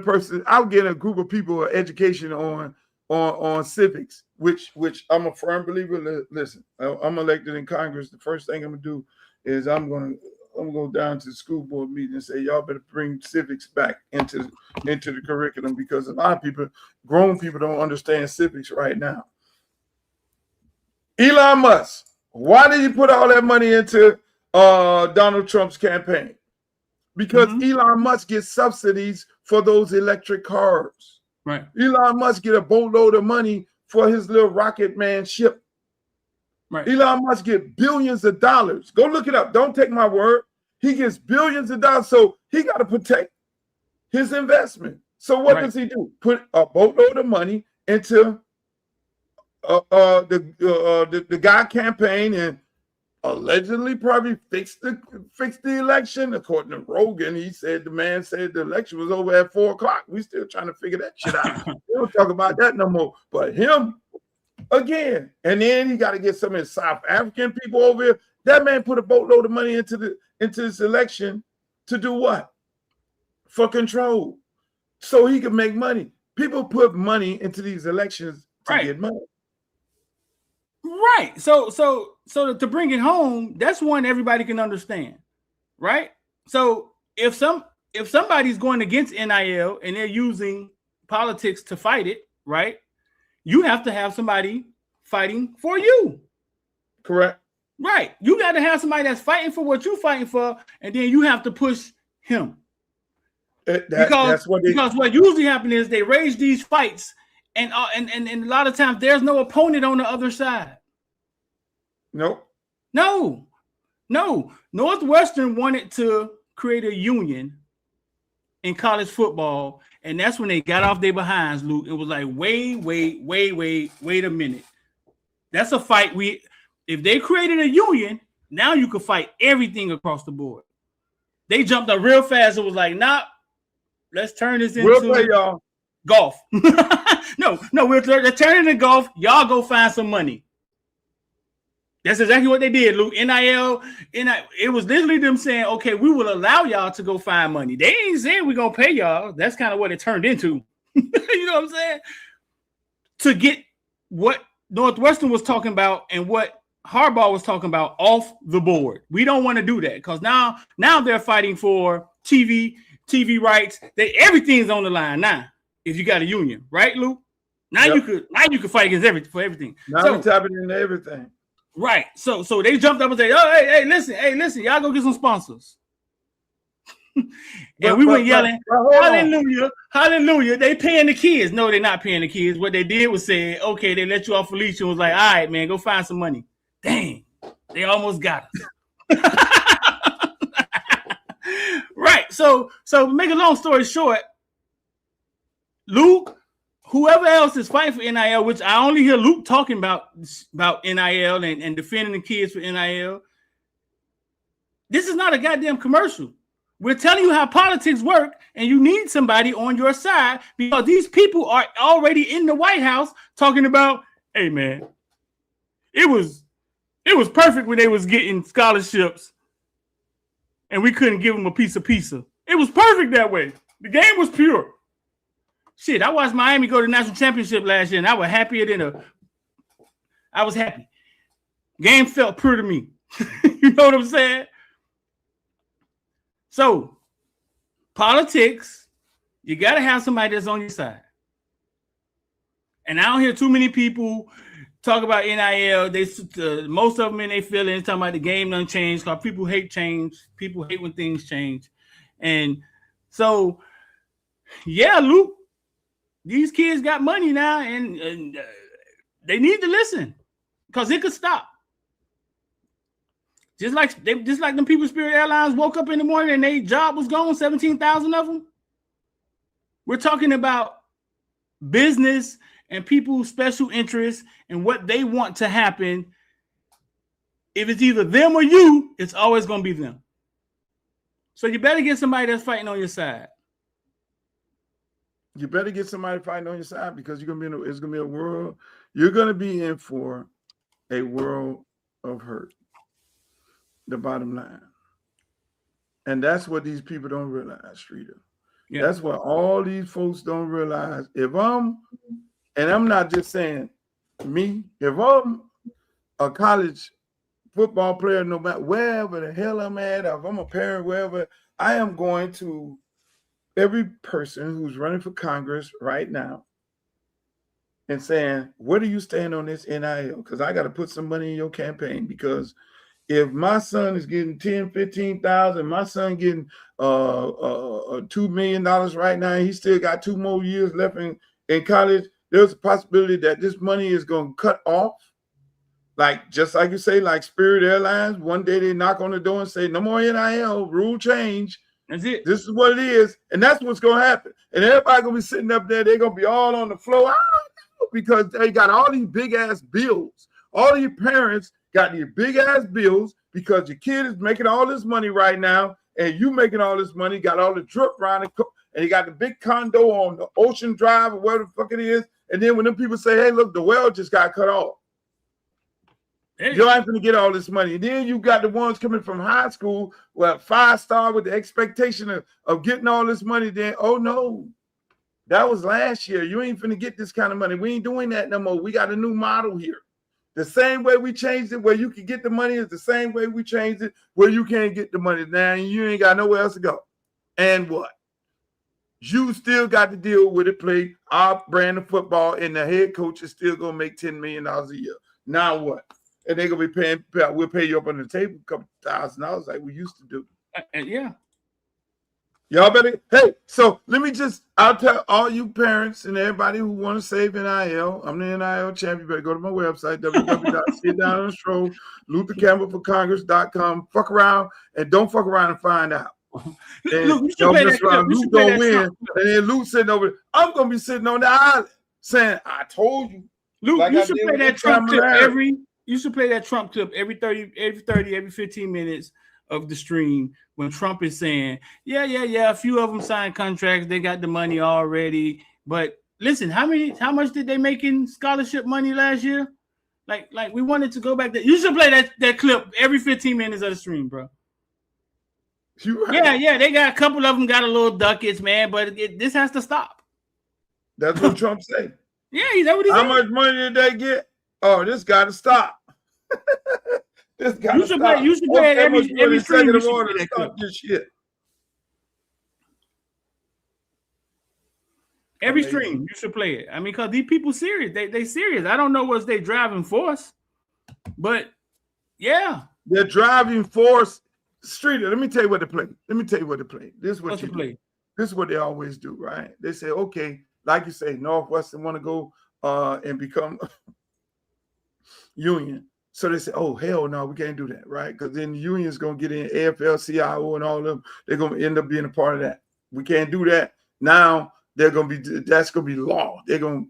B: group of people education on civics, which I'm a firm believer. Listen, I'm elected in Congress. The first thing I'm gonna do is I'm gonna go down to the school board meeting and say, y'all better bring civics back into the curriculum, because a lot of people, grown people, don't understand civics right now. Elon Musk, why did you put all that money into Donald Trump's campaign? Because Elon Musk gets subsidies for those electric cars.
A: Right.
B: Elon Musk get a boatload of money for his little rocket man ship. Right. Elon Musk get billions of dollars. Go look it up. Don't take my word. He gets billions of dollars, so he got to protect his investment. So what does he do? Put a boatload of money into the guy campaign and allegedly probably fixed the election. According to Rogan, the man said the election was over at 4:00. We still trying to figure that shit out. We don't talk about that no more. But him again, and then he got to get some of his South African people over here. That man put a boatload of money into this election to do what? For control, so he can make money. People put money into these elections to get money.
A: Right. So to bring it home, that's one everybody can understand, right? So if somebody's going against NIL and they're using politics to fight it, right? You have to have somebody fighting for you.
B: Correct.
A: Right. You got to have somebody that's fighting for what you're fighting for, and then you have to push him. Because what usually happens is they raise these fights, and a lot of times there's no opponent on the other side.
B: Nope.
A: No. Northwestern wanted to create a union in college football, and that's when they got off their behinds, Luke. It was like, wait a minute. That's a fight. If they created a union, now you could fight everything across the board. They jumped up real fast. It was like, nah, let's turn this into
B: play, y'all.
A: Golf. No, they're turning to golf. Y'all go find some money. That's exactly what they did, Luke. NIL, it was literally them saying, okay, we will allow y'all to go find money. They ain't saying we're going to pay y'all. That's kind of what it turned into. You know what I'm saying? To get what Northwestern was talking about and what Harbaugh was talking about off the board. We don't want to do that because now they're fighting for TV TV rights. Everything's on the line now. If you got a union, right, Luke? Now you could fight against everything.
B: Now we're tapping into everything.
A: Right. So they jumped up and said, "Oh, hey, listen, y'all go get some sponsors." And we went yelling, "Hallelujah, hallelujah!" They paying the kids. No, they're not paying the kids. What they did was say, "Okay, they let you off a leash," and was like, "All right, man, go find some money." Dang, they almost got us. Right. So make a long story short, Luke, whoever else is fighting for NIL, which I only hear Luke talking about NIL and defending the kids for NIL. This is not a goddamn commercial. We're telling you how politics work, and you need somebody on your side because these people are already in the White House talking about, hey man, it was perfect when they was getting scholarships and we couldn't give them a piece of pizza. It was perfect that way. The game was pure. Shit, I watched Miami go to the national championship last year, and I was happier than I was happy. Game felt pure to me. You know what I'm saying? So, politics, you got to have somebody that's on your side. And I don't hear too many people talk about NIL. Most of them in their feelings talking about the game done changed because people hate change. People hate when things change. And so, yeah, Luke, these kids got money now, and they need to listen because it could stop. Just like them people, Spirit Airlines woke up in the morning and their job was gone, 17,000 of them. We're talking about business and people's special interests and what they want to happen. If it's either them or you, it's always going to be them. So you better get somebody that's fighting on your side.
B: You better get somebody fighting on your side because it's gonna be a world. You're gonna be in for a world of hurt. The bottom line. And that's what these people don't realize, Streeter. Yeah. That's what all these folks don't realize. And I'm not just saying me, if I'm a college football player, no matter wherever the hell I'm at, if I'm a parent, wherever, I am going to every person who's running for Congress right now and saying, where do you stand on this NIL? Because I got to put some money in your campaign because if my son is getting 10, 15,000, my son getting $2 million right now, he still got 2 more years left in college, there's a possibility that this money is going to cut off. Like, just like you say, like Spirit Airlines, one day they knock on the door and say, no more NIL, rule change.
A: That's it.
B: This is what it is. And that's what's going to happen. And everybody going to be sitting up there. They're going to be all on the floor. I don't know, because they got all these big-ass bills. All your parents got these big-ass bills because your kid is making all this money right now, and you making all this money, got all the drip around it, and you got the big condo on the Ocean Drive or whatever the fuck it is. And then when them people say, hey, look, the well just got cut off. You ain't going to get all this money. And then you got the ones coming from high school, well, 5-star with the expectation of getting all this money. Then, oh, no, that was last year. You ain't finna get this kind of money. We ain't doing that no more. We got a new model here. The same way we changed it where you can get the money is the same way we changed it where you can't get the money. Now you ain't got nowhere else to go. And what? You still got to deal with it, play our brand of football, and the head coach is still going to make $10 million a year. Now what? And they're going to be we'll pay you up on the table a couple $1,000 like we used to do.
A: Yeah.
B: Y'all better, hey, so I'll tell all you parents and everybody who want to save NIL, I'm the NIL champ. You better go to my website, www.sitdownonthrow.LukeTheCampbellForCongress.com. Fuck around and don't fuck around and find out. And
A: Luke gonna
B: win. And then Luke sitting over, I'm going to be sitting on the island saying, I told you.
A: Luke, like you should play that Trump clip every 30, every 15 minutes of the stream when Trump is saying, yeah, a few of them signed contracts, they got the money already. But listen, how much did they make in scholarship money last year? Like we wanted to go back there. You should play that clip every 15 minutes of the stream, bro. Right. Yeah, they got a couple of them got a little ducats, man, but this has to stop.
B: That's what Trump said.
A: Yeah, that's what he said.
B: How much money did they get? Oh, this got to stop. You should
A: play it every stream.
B: Stop this shit.
A: Every
B: Amazing.
A: stream, you should play it. I mean, because these people serious. They serious. I don't know what's their driving force, but yeah.
B: Their driving force, Streeter, let me tell you what to play. This is what
A: What's
B: you
A: the play?
B: do. This is what they always do, right? They say, okay, like you say, Northwestern want to go and become union. So they say, oh, hell no, we can't do that, right? Because then the union's going to get in, AFL-CIO and all of them. They're going to end up being a part of that. We can't do that. Now, that's going to be law. The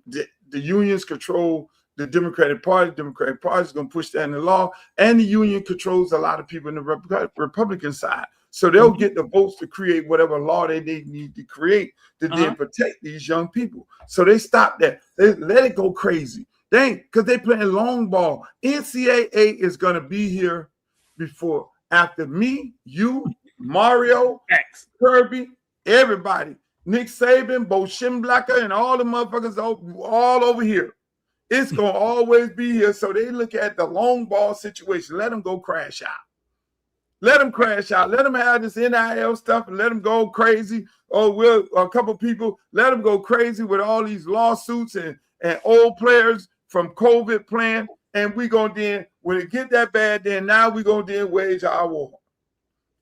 B: unions control the Democratic Party. The Democratic Party is going to push that in the law. And the union controls a lot of people in the Republican side. So they'll get the votes to create whatever law they need to create to then protect these young people. So they stop that. They let it go crazy. Because they playing long ball. NCAA is going to be here after me, you, Mario, Kirby, everybody. Nick Saban, Bo Schemblacker, and all the motherfuckers all over here. It's going to always be here. So they look at the long ball situation. Let them go crash out. Let them crash out. Let them have this NIL stuff and let them go crazy. A couple people, let them go crazy with all these lawsuits and old players from COVID playing. And we going to then, when it get that bad, then now we going to then wage our war.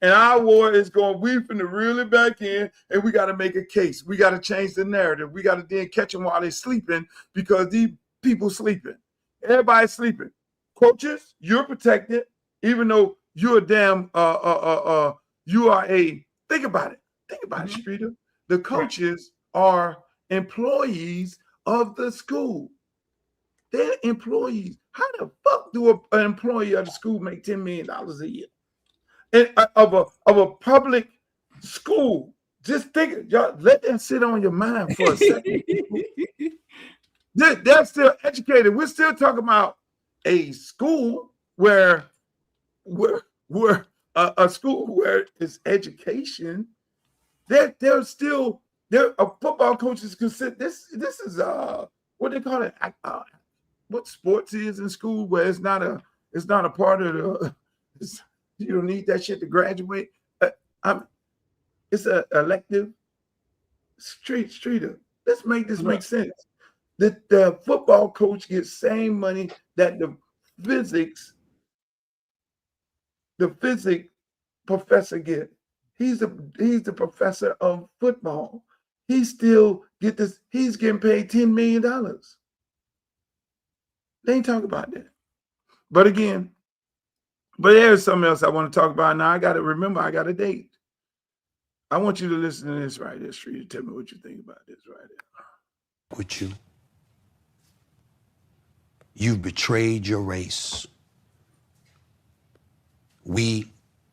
B: And our war is going, we finna reel it back in, and we got to make a case. We got to change the narrative. We got to then catch them while they're sleeping, because these people sleeping. Everybody's sleeping. Coaches, you're protected, even though you're a damn, you are think about it. Think about it, Streeter. The coaches are employees of the school. They're employees. How the fuck do an employee of the school make $10 million a year? And of a public school? Just think, y'all, let that sit on your mind for a second. They're still educated. We're still talking about a school where a school where it's education. They're football coaches consider this is what they call it, what sports is in school, where it's not a part of the, you don't need that shit to graduate. It's an elective. Streeter, let's make this make sense. The football coach gets same money that the physics professor get. He's the professor of football. He still get this. He's getting paid $10 million. They ain't talking about that. But again, there's something else I want to talk about. Now I got to remember, I got a date. I want you to listen to this right here, Street. Tell me what you think about this right here.
D: With you. You've betrayed your race. We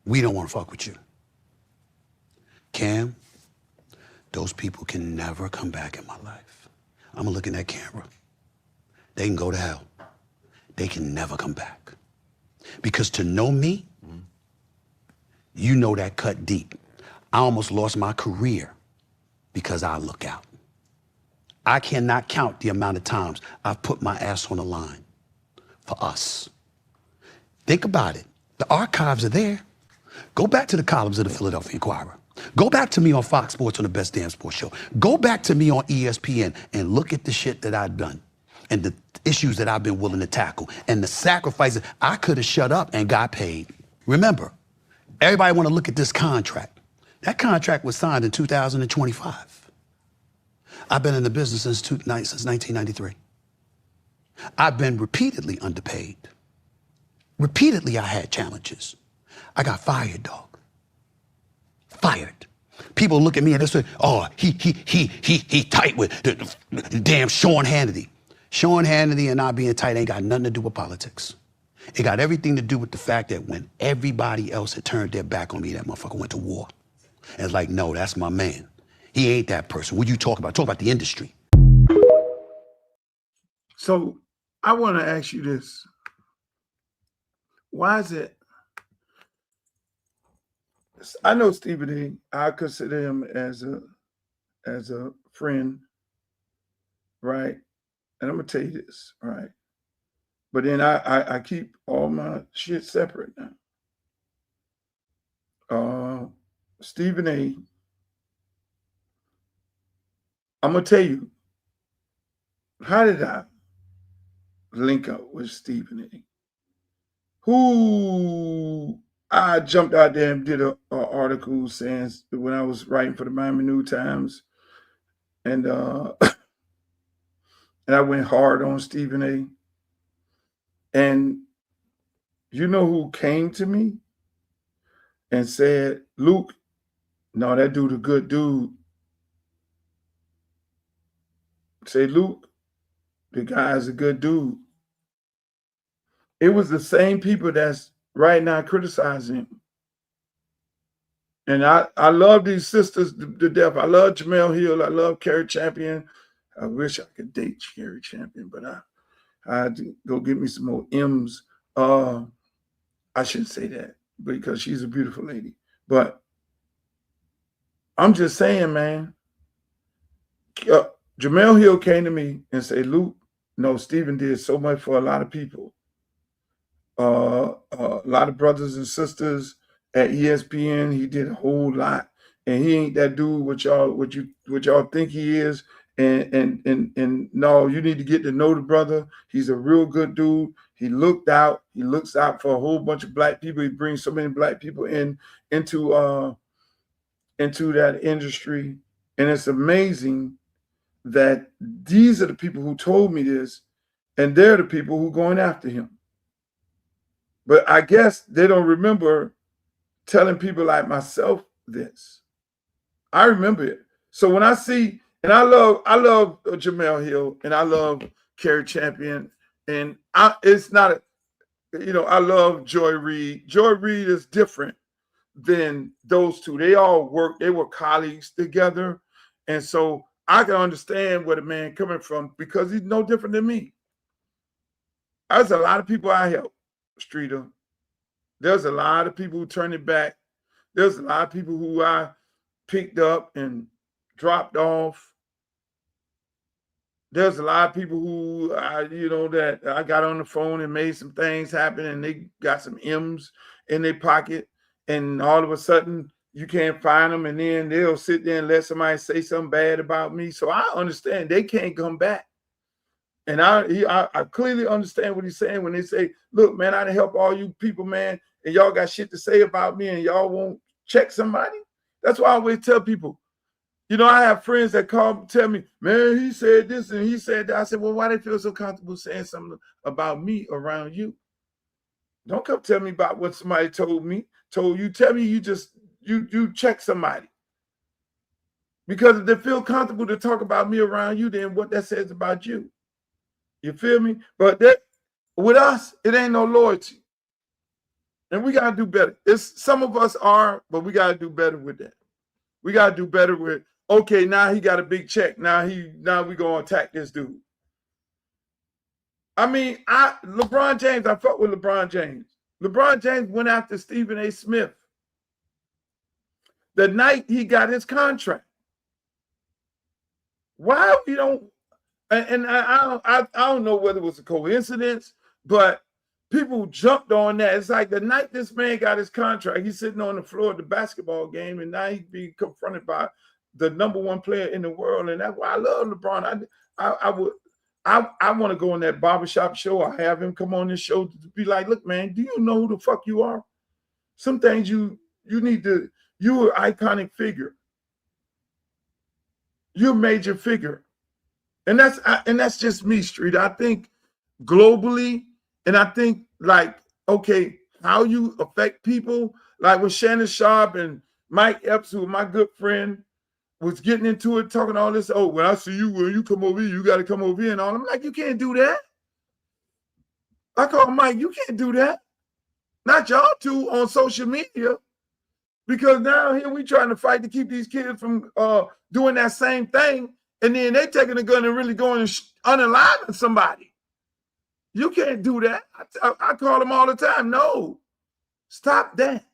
D: don't want to fuck with you. Cam, those people can never come back in my life. I'm gonna look in that camera. They can go to hell. They can never come back. Because to know me, you know that cut deep. I almost lost my career because I look out. I cannot count the amount of times I've put my ass on the line for us. Think about it. The archives are there. Go back to the columns of the Philadelphia Inquirer. Go back to me on Fox Sports on the Best Damn Sports Show. Go back to me on ESPN and look at the shit that I've done and the issues that I've been willing to tackle and the sacrifices. I could have shut up and got paid. Remember, everybody want to look at this contract. That contract was signed in 2025. I've been in the business since 1993. I've been repeatedly underpaid. Repeatedly, I had challenges. I got fired, dog. Fired. People look at me and they say, "Oh, he tight with the damn Sean Hannity." Sean Hannity and I being tight ain't got nothing to do with politics. It got everything to do with the fact that when everybody else had turned their back on me, that motherfucker went to war. And it's like, no, that's my man. He ain't that person. What you talk about? Talk about the industry.
B: So I want to ask you this. Why is it? I know Stephen A. I consider him as a friend, right? And I'm gonna tell you this, right? But then I keep all my shit separate now. Stephen A. I'm gonna tell you, how did I link up with Stephen A? Who I jumped out there and did a article saying when I was writing for the Miami New Times, and and I went hard on Stephen A. And you know who came to me and said, Luke, no, that dude a good dude. Say, Luke, the guy's a good dude. It was the same people that's right now criticizing him. And I love these sisters to death. I love Jamel Hill. I love Carrie Champion. I wish I could date Carrie Champion, but I had to go get me some more M's. I shouldn't say that because she's a beautiful lady. But I'm just saying, man, Jamel Hill came to me and said, Luke, no, Stephen did so much for a lot of people. A lot of brothers and sisters at ESPN, he did a whole lot. And he ain't that dude what y'all think he is. And no, you need to get to know the brother. He's a real good dude. He looks out for a whole bunch of black people. He brings so many black people into that industry. And it's amazing that these are the people who told me this, and they're the people who are going after him. But I guess they don't remember telling people like myself this. I remember it. So when I see, and I love Jamel Hill, and I love Carrie Champion, and it's not I love Joy Reid. Joy Reid is different than those two. They were colleagues together. And so I can understand where the man coming from because he's no different than me. There's a lot of people I help, Streeter. There's a lot of people who turned it back. There's a lot of people who I picked up and dropped off. There's a lot of people who that I got on the phone and made some things happen, and they got some M's in their pocket, and all of a sudden you can't find them, and then they'll sit there and let somebody say something bad about me. So I understand they can't come back. And I clearly understand what he's saying when they say, look, man, I done help all you people, man, and y'all got shit to say about me and y'all won't check somebody. That's why I always tell people, I have friends that tell me, man, he said this and he said that. I said, well, why they feel so comfortable saying something about me around you? Don't come tell me about what somebody told you. Tell me you check somebody. Because if they feel comfortable to talk about me around you, then what that says about you. You feel me? But with us, it ain't no loyalty. And we got to do better. Some of us are, but we got to do better with that. We got to do better with, okay, now he got a big check. Now we going to attack this dude. I mean, LeBron James, I fuck with LeBron James. LeBron James went after Stephen A. Smith the night he got his contract. Why we don't, and I don't know whether it was a coincidence, but people jumped on that. It's like the night this man got his contract, he's sitting on the floor of the basketball game, and now he's being confronted by the #1 player in the world. And that's why I love LeBron. I want to go on that barbershop show. I have him come on this show to be like, look, man, do you know who the fuck you are? Some things you need to, you're an iconic figure. You're a major figure. And that's just me, Street. I think globally, and I think like, okay, how you affect people, like when Shannon Sharp and Mike Epps, who my good friend, was getting into it, talking all this, oh, when I see you, when you come over here, you got to come over here and all. I'm like, you can't do that. I call Mike, you can't do that. Not y'all two on social media. Because now here we trying to fight to keep these kids from doing that same thing. And then they taking a gun and really going and unaliving somebody. You can't do that. I call them all the time. No, stop that.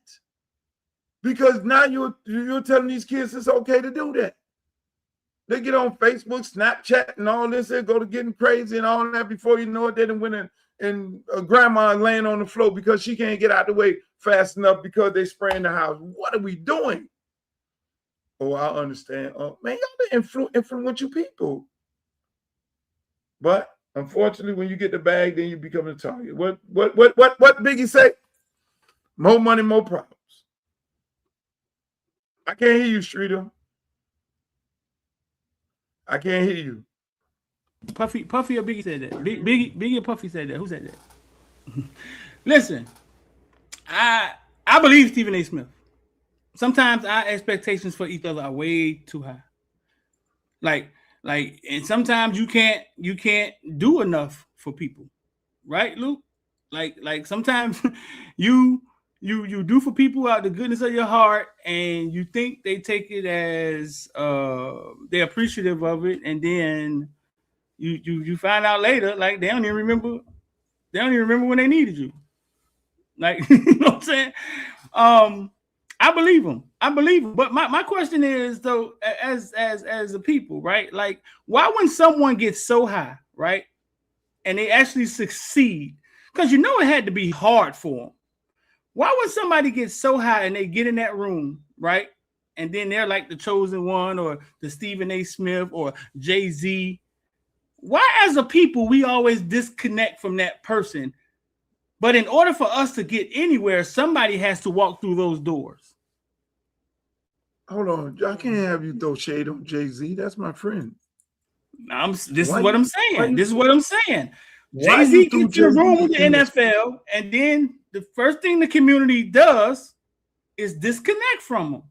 B: Because now you're telling these kids it's okay to do that. They get on Facebook, Snapchat, and all this. They go to getting crazy and all that. Before you know it, they done went and grandma laying on the floor because she can't get out the way fast enough because they spraying the house. What are we doing? Oh, I understand. Oh, man, y'all the influential people. But unfortunately, when you get the bag, then you become a target. What Biggie say? More money, more problems. I can't hear you, Streeter. I can't hear you.
A: Puffy or Biggie said that. Biggie or Puffy said that. Who said that? Listen, I believe Stephen A. Smith. Sometimes our expectations for each other are way too high. Like, and sometimes you can't do enough for people, right, Luke? Like sometimes you do for people out the goodness of your heart, and you think they take it as they're appreciative of it, and then you find out later, like they don't even remember when they needed you. Like, you know what I'm saying? I believe him. But my question is, though, as a people, right? Like, why when someone gets so high, right, and they actually succeed, because you know it had to be hard for them. Why when somebody gets so high and they get in that room, right, and then they're like the chosen one or the Stephen A. Smith or Jay-Z, why as a people we always disconnect from that person? But in order for us to get anywhere, somebody has to walk through those doors.
B: Hold on. I can't have you throw shade on Jay-Z. That's my friend.
A: This is what I'm saying.
B: Why
A: Jay-Z gets in the
B: Jay-Z
A: room with the
B: in this?
A: NFL, and then the first thing the community does is disconnect from him.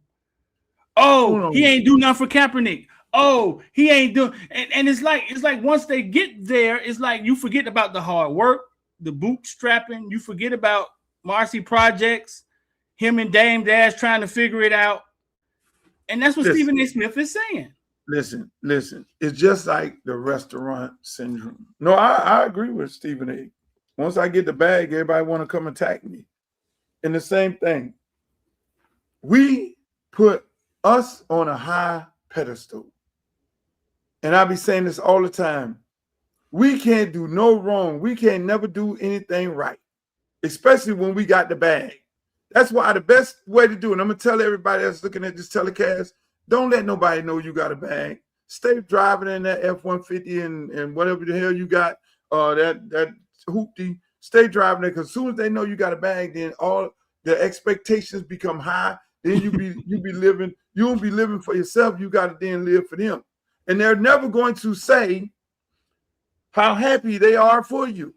A: Oh, he ain't do nothing for Kaepernick. Oh, he ain't doing, and it's like once they get there, it's like you forget about the hard work, the bootstrapping. You forget about Marcy Projects, him and Dame Dash trying to figure it out. And that's what Stephen A. Smith is saying.
B: Listen. It's just like the restaurant syndrome. No, I agree with Stephen A. Once I get the bag, everybody want to come attack me. And the same thing. We put us on a high pedestal. And I be saying this all the time. We can't do no wrong. We can't never do anything right, especially when we got the bag. That's why the best way to do it, I'm going to tell everybody that's looking at this telecast, don't let nobody know you got a bag. Stay driving in that F-150 and whatever the hell you got, that hoopty. Stay driving there, because as soon as they know you got a bag, then all the expectations become high. Then you won't be living for yourself. You got to then live for them. And they're never going to say how happy they are for you,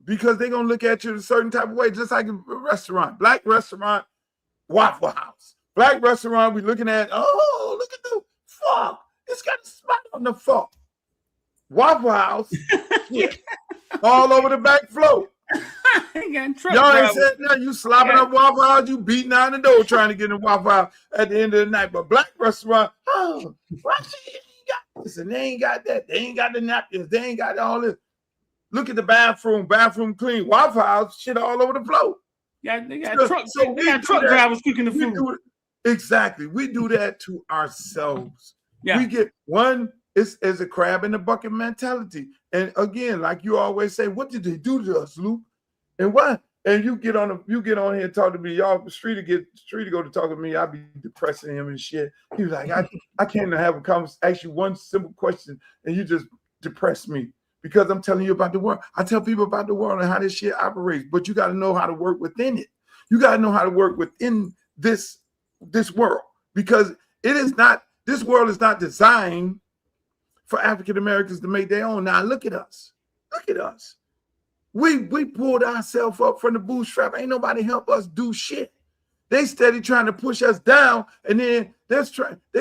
B: because they're going to look at you a certain type of way, just like a restaurant. Black restaurant, Waffle House. Black restaurant, we looking at, oh, look at the fuck. It's got a spot on the fuck. Waffle House, yeah, all over the back floor. Y'all ain't said nothing. You slopping up Waffle House, you beating out the door trying to get in the Waffle House at the end of the night. But black restaurant, oh, why she ain't got this? And they ain't got that. They ain't got the napkins. They ain't got all this. Look at the bathroom clean. Waffle House, shit all over the floor.
A: Yeah, they got truck drivers cooking the food.
B: Exactly. We do that to ourselves.
A: Yeah.
B: We get one, it's as a crab in the bucket mentality. And again, like you always say, what did they do to us, Luke? And what? And you get on here and talk to me. Y'all, Street to go to talk to me. I be depressing him and shit. He was like, I can't have a conversation, ask you one simple question, and you just depress me. Because I'm telling you about the world. I tell people about the world and how this shit operates, but you got to know how to work within it. You got to know how to work within this world, because this world is not designed for African Americans to make their own. Now look at us. We pulled ourselves up from the bootstrap. Ain't nobody help us do shit. They steady trying to push us down, and then they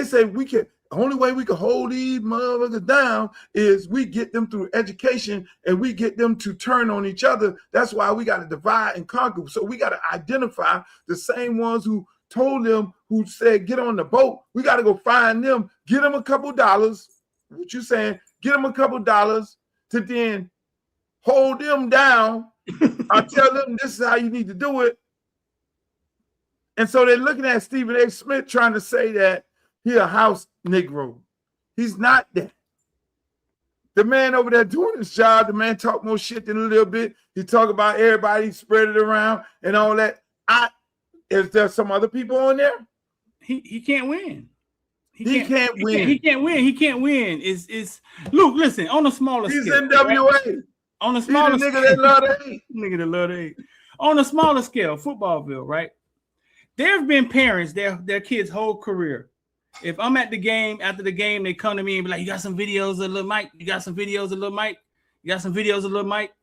B: say we can. The only way we can hold these motherfuckers down is we get them through education, and we get them to turn on each other. That's why we got to divide and conquer. So we got to identify the same ones who told them, who said, get on the boat. We got to go find them, get them a couple dollars. What you saying? Get them a couple dollars to then hold them down. I tell them this is how you need to do it. And so they're looking at Stephen A. Smith trying to say that he a house Negro. He's not that. The man over there doing his job, the man talk more shit than a little bit. He talk about everybody, spread it around and all that. Is there some other people on there?
A: He can't win.
B: He can't win.
A: He can't win. He can't win. It's Luke. Listen, on a smaller
B: He's
A: scale.
B: NWA.
A: Right? On a smaller
B: He's a
A: scale,
B: nigga that love to hate.
A: nigga that love to hate. On a smaller scale, Footballville, right? There have been parents, their kids' whole career. If I'm at the game, after the game, they come to me and be like, "You got some videos of little Mike? You got some videos of little Mike? You got some videos of little Mike?"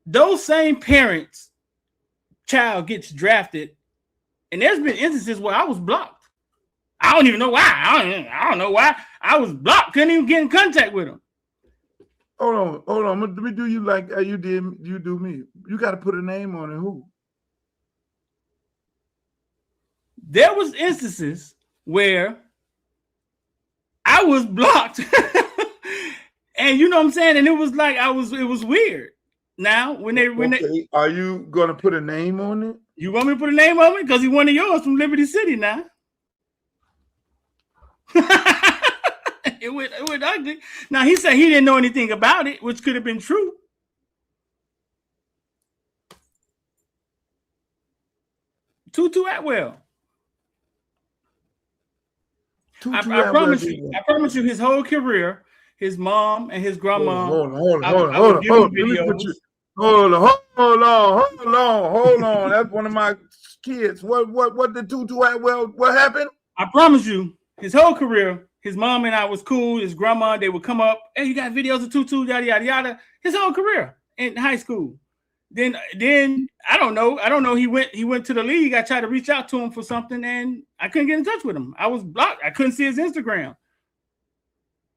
A: Those same parents' child gets drafted, and there's been instances where I was blocked. I don't even know why. I don't know why I was blocked. Couldn't even get in contact with them.
B: Hold on. Let me do you like you do me. You got to put a name on it. Who?
A: There was instances where I was blocked, and you know what I'm saying. And it was like it was weird. Now when they
B: are you gonna put a name on it?
A: You want me to put a name on it because he one of yours from Liberty City now. It went ugly. Now he said he didn't know anything about it, which could have been true. Tutu Atwell. I promise you, his whole career, his mom and his grandma.
B: Hold on. That's one of my kids. What did Tutu Atwell? What happened?
A: I promise you, his whole career, his mom and I was cool. His grandma, they would come up. Hey, you got videos of Tutu, yada yada yada. His whole career in high school. Then I don't know. He went to the league. I tried to reach out to him for something, and I couldn't get in touch with him. I was blocked. I couldn't see his Instagram.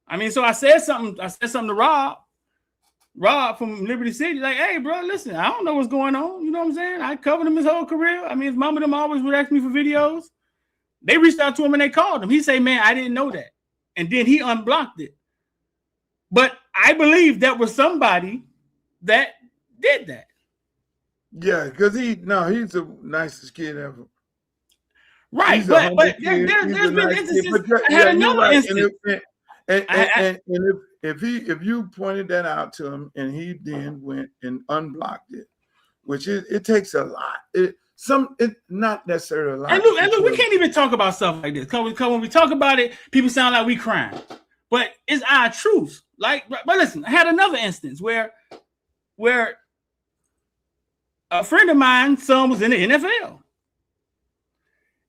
A: I mean, so I said something to Rob from Liberty City, like, "Hey, bro, listen, I don't know what's going on. You know what I'm saying? I covered him his whole career. I mean, his mom and them always would ask me for videos. They reached out to him and they called him. He said, man, I didn't know that. And then he unblocked it. But I believe that was somebody that did that.
B: Yeah, because he's the nicest kid ever.
A: Right, but there's been instances. I had another instance.
B: And if you pointed that out to him and he then went and unblocked it, which it takes a lot. It's not necessarily a lot.
A: And look, we can't even talk about stuff like this. Because when we talk about it, people sound like we crying. But it's our truth. But listen, I had another instance where a friend of mine's son was in the NFL.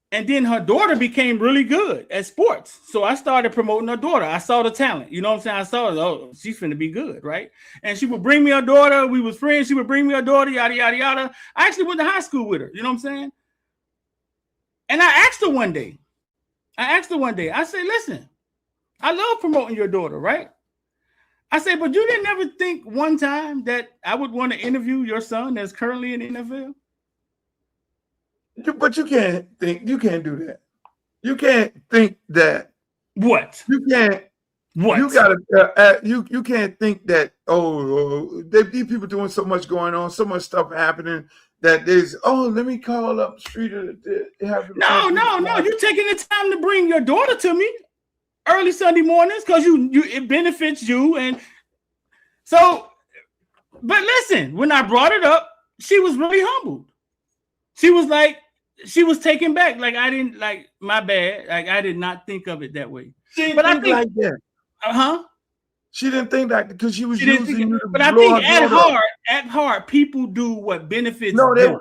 A: And then her daughter became really good at sports. So I started promoting her daughter. I saw the talent. You know what I'm saying? I saw, oh, she's finna be good, right? And she would bring me her daughter. We was friends. She would bring me her daughter, yada, yada, yada. I actually went to high school with her. You know what I'm saying? And I asked her one day. I said, listen, I love promoting your daughter, right? I said, but you didn't ever think one time that I would want to interview your son that's currently in the NFL?
B: But you can't do that. You can't think that.
A: What?
B: You can't.
A: What?
B: You gotta. You can't think that. These people doing so much going on, so much stuff happening that there's. Oh, let me call up the street.
A: No. You're taking the time to bring your daughter to me early Sunday mornings because it benefits you, and so. But listen, when I brought it up, she was really humbled. She was like. She was taken back, like I didn't like my bad. Like I did not think of it that way.
B: She didn't think like that. She didn't think that because she was using you to
A: but I think at heart, people do what benefits them,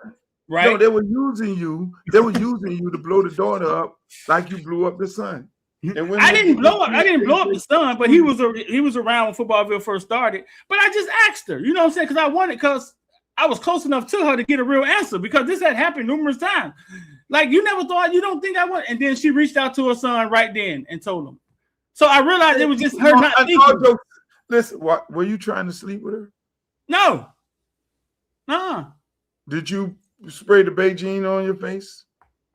A: right?
B: No, they were using you. They were using you to blow the daughter up like you blew up the son. And when I didn't blow up
A: the son, but he was around when Footballville first started. But I just asked her, you know what I'm saying? Because I was close enough to her to get a real answer because this had happened numerous times. Like you don't think I want, and then she reached out to her son right then and told him. So I realized it was just her not thinking.
B: Listen, what were you trying to sleep with her?
A: No.
B: Did you spray the Beijing on your face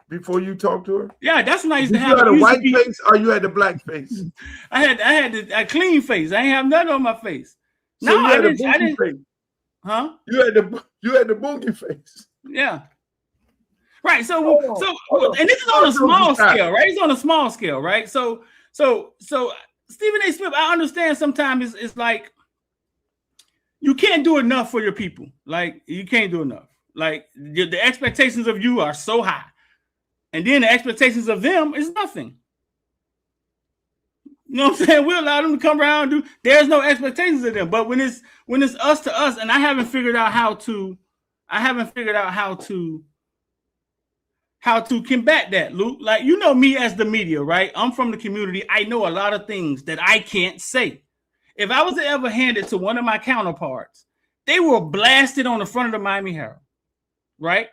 B: before you talked to her?
A: Yeah, that's when I used to have.
B: You had a white face or you had the black face?
A: I had a clean face. I ain't have nothing on my face.
B: So no, I didn't. Face.
A: Huh?
B: You had the boogie face.
A: Yeah. Right. So and this is on a small scale, right? It's on a small scale, right? So Stephen A. Smith, I understand sometimes it's like you can't do enough for your people. Like you can't do enough. Like the expectations of you are so high. And then the expectations of them is nothing. You know what I'm saying? We allow them to come around and do. There's no expectations of them. But when it's us to us, and I haven't figured out how to combat that, Luke. Like, you know me as the media, right? I'm from the community. I know a lot of things that I can't say. If I was to ever hand it to one of my counterparts, they were blasted on the front of the Miami Herald, right?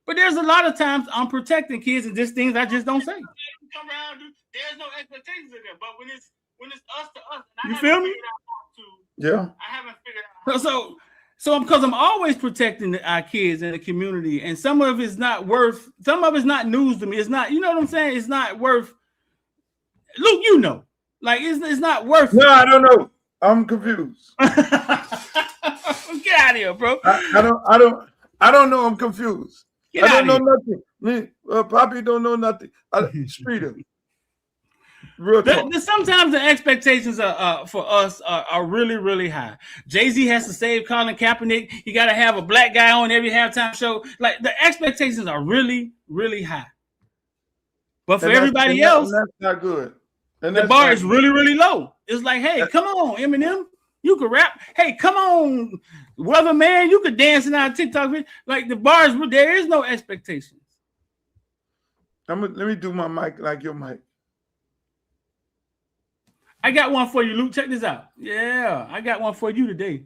A: But there's a lot of times I'm protecting kids and just things I just don't say. Come around, there's no expectations of them. But when it's us to us, and you feel me?
B: Yeah.
A: I haven't figured out. So because I'm always protecting our kids and the community, and some of it's not news to me. It's not, you know what I'm saying? It's not worth. Luke, you know, like it's not worth.
B: No, I don't know. I'm confused.
A: Get out of here, bro.
B: I don't know. I'm confused. I don't know nothing. Poppy don't know nothing. Streeter. Real talk.
A: Sometimes the expectations for us are really, really high. Jay-Z has to save Colin Kaepernick. He got to have a black guy on every halftime show. Like, the expectations are really, really high. But for everybody else,
B: that's not good. And
A: the bar is really, really low. It's like, hey, come on, Eminem, you can rap. Hey, come on, Weatherman, you could dance in our TikTok. Like, the bars, there is no expectations.
B: Let me do my mic like your mic.
A: I got one for you, Luke. Check this out. Yeah, I got one for you today.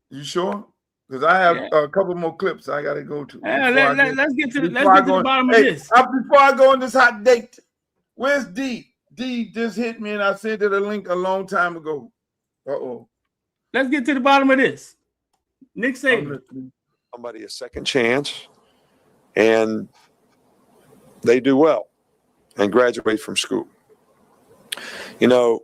B: You sure? Because I have a couple more clips I got to go to.
A: Let's get to the bottom of this.
B: Before I go on this hot date, where's D? D just hit me and I sent it a link a long time ago. Uh-oh.
A: Let's get to the bottom of this. Nick Saban.
E: Somebody a second chance, and they do well and graduate from school. You know,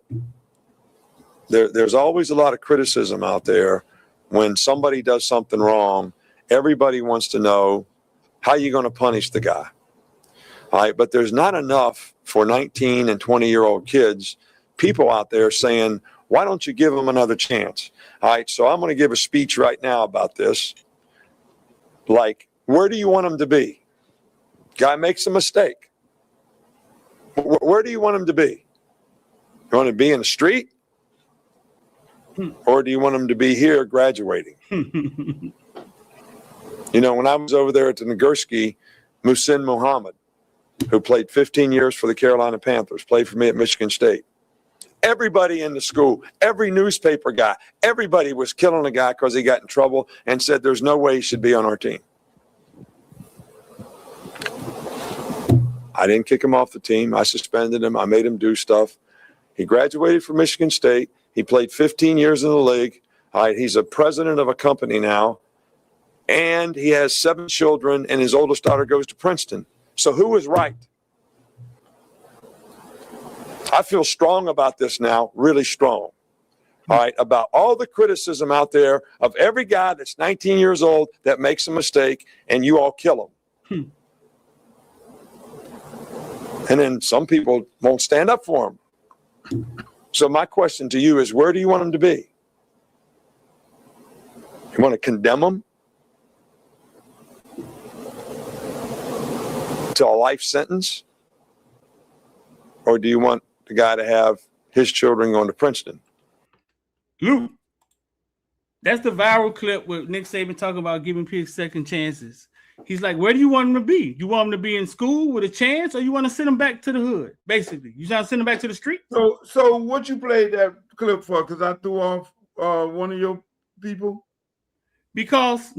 E: there's always a lot of criticism out there when somebody does something wrong. Everybody wants to know, how are you going to punish the guy? All right, but there's not enough for 19 and 20-year-old kids, people out there saying, why don't you give them another chance? All right, so I'm going to give a speech right now about this. Like, where do you want him to be? Guy makes a mistake. Where do you want him to be? You want to be in the street? Or do you want him to be here graduating? You know, when I was over there at the Nagurski, Muhsin Muhammad, who played 15 years for the Carolina Panthers, played for me at Michigan State. Everybody in the school, every newspaper guy, everybody was killing the guy because he got in trouble and said there's no way he should be on our team. I didn't kick him off the team. I suspended him. I made him do stuff. He graduated from Michigan State. He played 15 years in the league. All right, he's a president of a company now. And he has 7 children, and his oldest daughter goes to Princeton. So who is right? I feel strong about this now, really strong. All right, about all the criticism out there of every guy that's 19 years old that makes a mistake, and you all kill him. And then some people won't stand up for him. So my question to you is, where do you want him to be? You want to condemn him to a life sentence? Or do you want the guy to have his children going to Princeton?
A: Luke, that's the viral clip with Nick Saban talking about giving kids second chances. He's like, where do you want him to be? You want him to be in school with a chance, or you want to send him back to the hood? Basically, you trying to send him back to the street?
B: So what you played that clip for? Because I threw off one of your people?
A: Because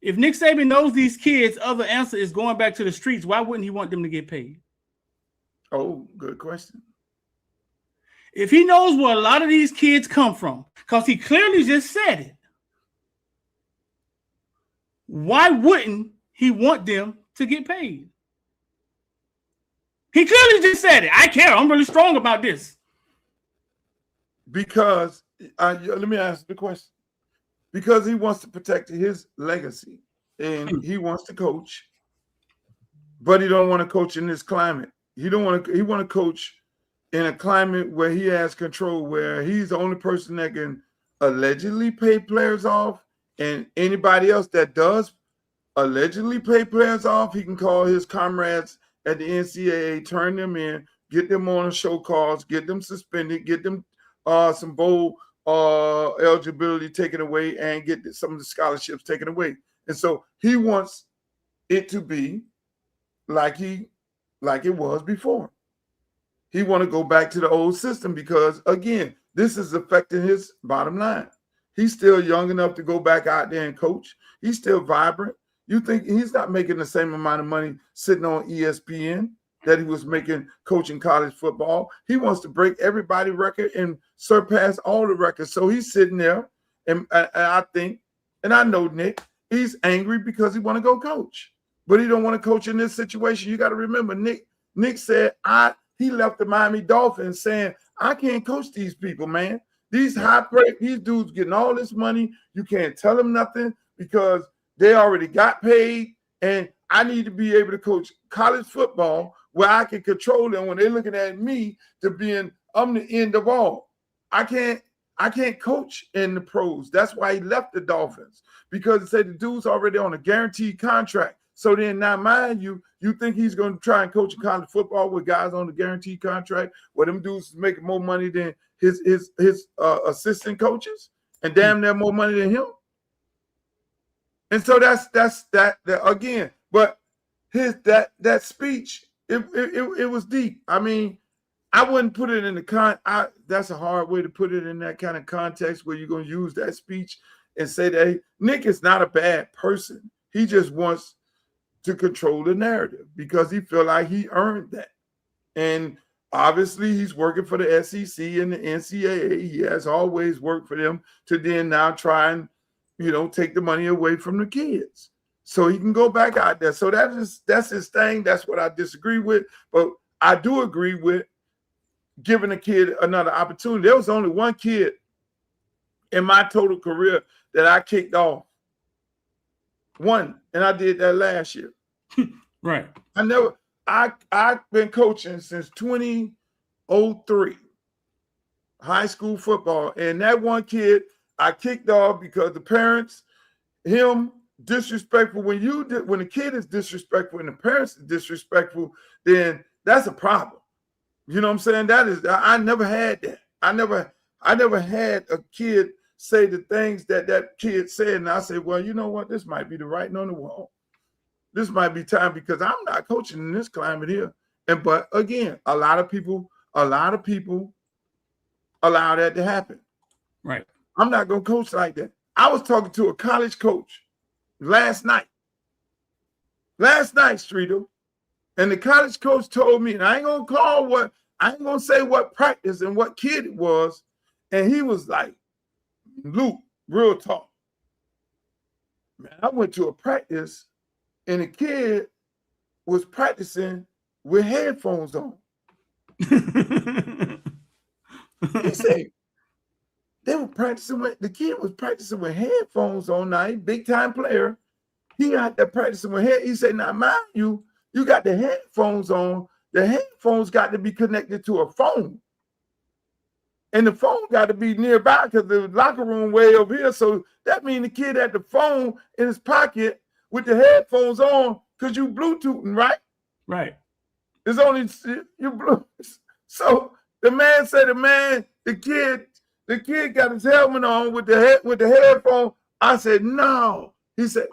A: if Nick Saban knows these kids' other answer is going back to the streets, why wouldn't he want them to get paid?
B: Oh, good question.
A: If he knows where a lot of these kids come from, because he clearly just said it, why wouldn't he want them to get paid? He clearly just said it. I care. I'm really strong about this.
B: Because, let me ask the question. Because he wants to protect his legacy and he wants to coach, but he don't want to coach in this climate. He want to coach in a climate where he has control, where he's the only person that can allegedly pay players off, and anybody else that does allegedly pay players off, he can call his comrades at the NCAA, turn them in, get them on show cause, get them suspended, get them some bowl eligibility taken away, and get some of the scholarships taken away. And so he wants it to be like it was before. He want to go back to the old system because, again, this is affecting his bottom line. He's still young enough to go back out there and coach. He's still vibrant. You think he's not making the same amount of money sitting on ESPN that he was making coaching college football? He wants to break everybody's record and surpass all the records. So he's sitting there, and I think, and I know Nick, he's angry because he want to go coach, but he don't want to coach in this situation. You got to remember, Nick said he left the Miami Dolphins saying, I can't coach these people, man. These these dudes getting all this money. You can't tell them nothing because they already got paid, and I need to be able to coach college football where I can control them when they're looking at me to being I'm the end of all. I can't coach in the pros. That's why he left the Dolphins, because he said the dude's already on a guaranteed contract. So then now, mind you think he's going to try and coach college football with guys on the guaranteed contract where them dudes is making more money than his assistant coaches and damn near more money than him. And so that's that again. But that speech, it was deep. I mean, I wouldn't put it in the that's a hard way to put it in that kind of context where you're going to use that speech and say that hey, Nick is not a bad person. He just wants to control the narrative because he feel like he earned that. And obviously he's working for the SEC and the NCAA. He has always worked for them to then now try and, take the money away from the kids so he can go back out there. So that's his thing. That's what I disagree with. But I do agree with giving a kid another opportunity. There was only one kid in my total career that I kicked off. One, and I did that last year.
A: Right.
B: I've been coaching since 2003, high school football. And that one kid I kicked off because the parents, him disrespectful. When the kid is disrespectful and the parents is disrespectful, then that's a problem. You know what I'm saying? I never had that. I never had a kid say the things that kid said, and I said, well, you know what? This might be the writing on the wall. This might be time because I'm not coaching in this climate here. But again, a lot of people allow that to happen.
A: Right.
B: I'm not gonna coach like that. I was talking to a college coach last night, Streeter, and the college coach told me, and I ain't gonna say what practice and what kid it was, and he was like, Luke, real talk. Man, I went to a practice and the kid was practicing with headphones on. He said the kid was practicing with headphones on. Now, he's a big time player. He got that practicing with headphones. He said, now mind you got the headphones on. The headphones got to be connected to a phone. And the phone got to be nearby because the locker room way over here. So that means the kid had the phone in his pocket with the headphones on because you Bluetoothing, right?
A: Right.
B: It's only you Bluetooth. So the man said, the kid got his helmet on with the headphone. I said, no. He said,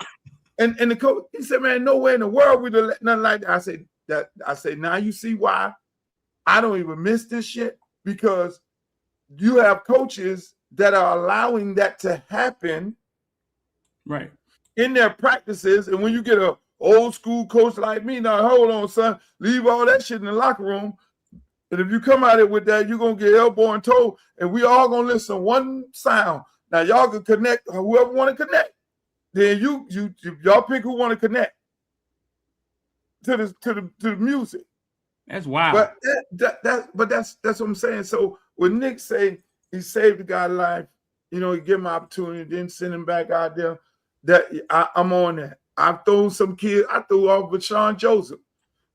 B: and the coach, he said, man, nowhere in the world we'd have let nothing like that. I said, now you see why I don't even miss this shit, because you have coaches that are allowing that to happen
A: right
B: in their practices. And when you get an old school coach like me, now hold on, son, leave all that shit in the locker room. And if you come out here with that, you're going to get elbow and toe, and we all going to listen to one sound. Now y'all can connect, whoever want to connect. Then y'all pick who want to connect to the music.
A: That's wild.
B: But that's what I'm saying. So when Nick say he saved the guy's life, he give him an opportunity, then send him back out there. I'm on that. I threw off with Sean Joseph,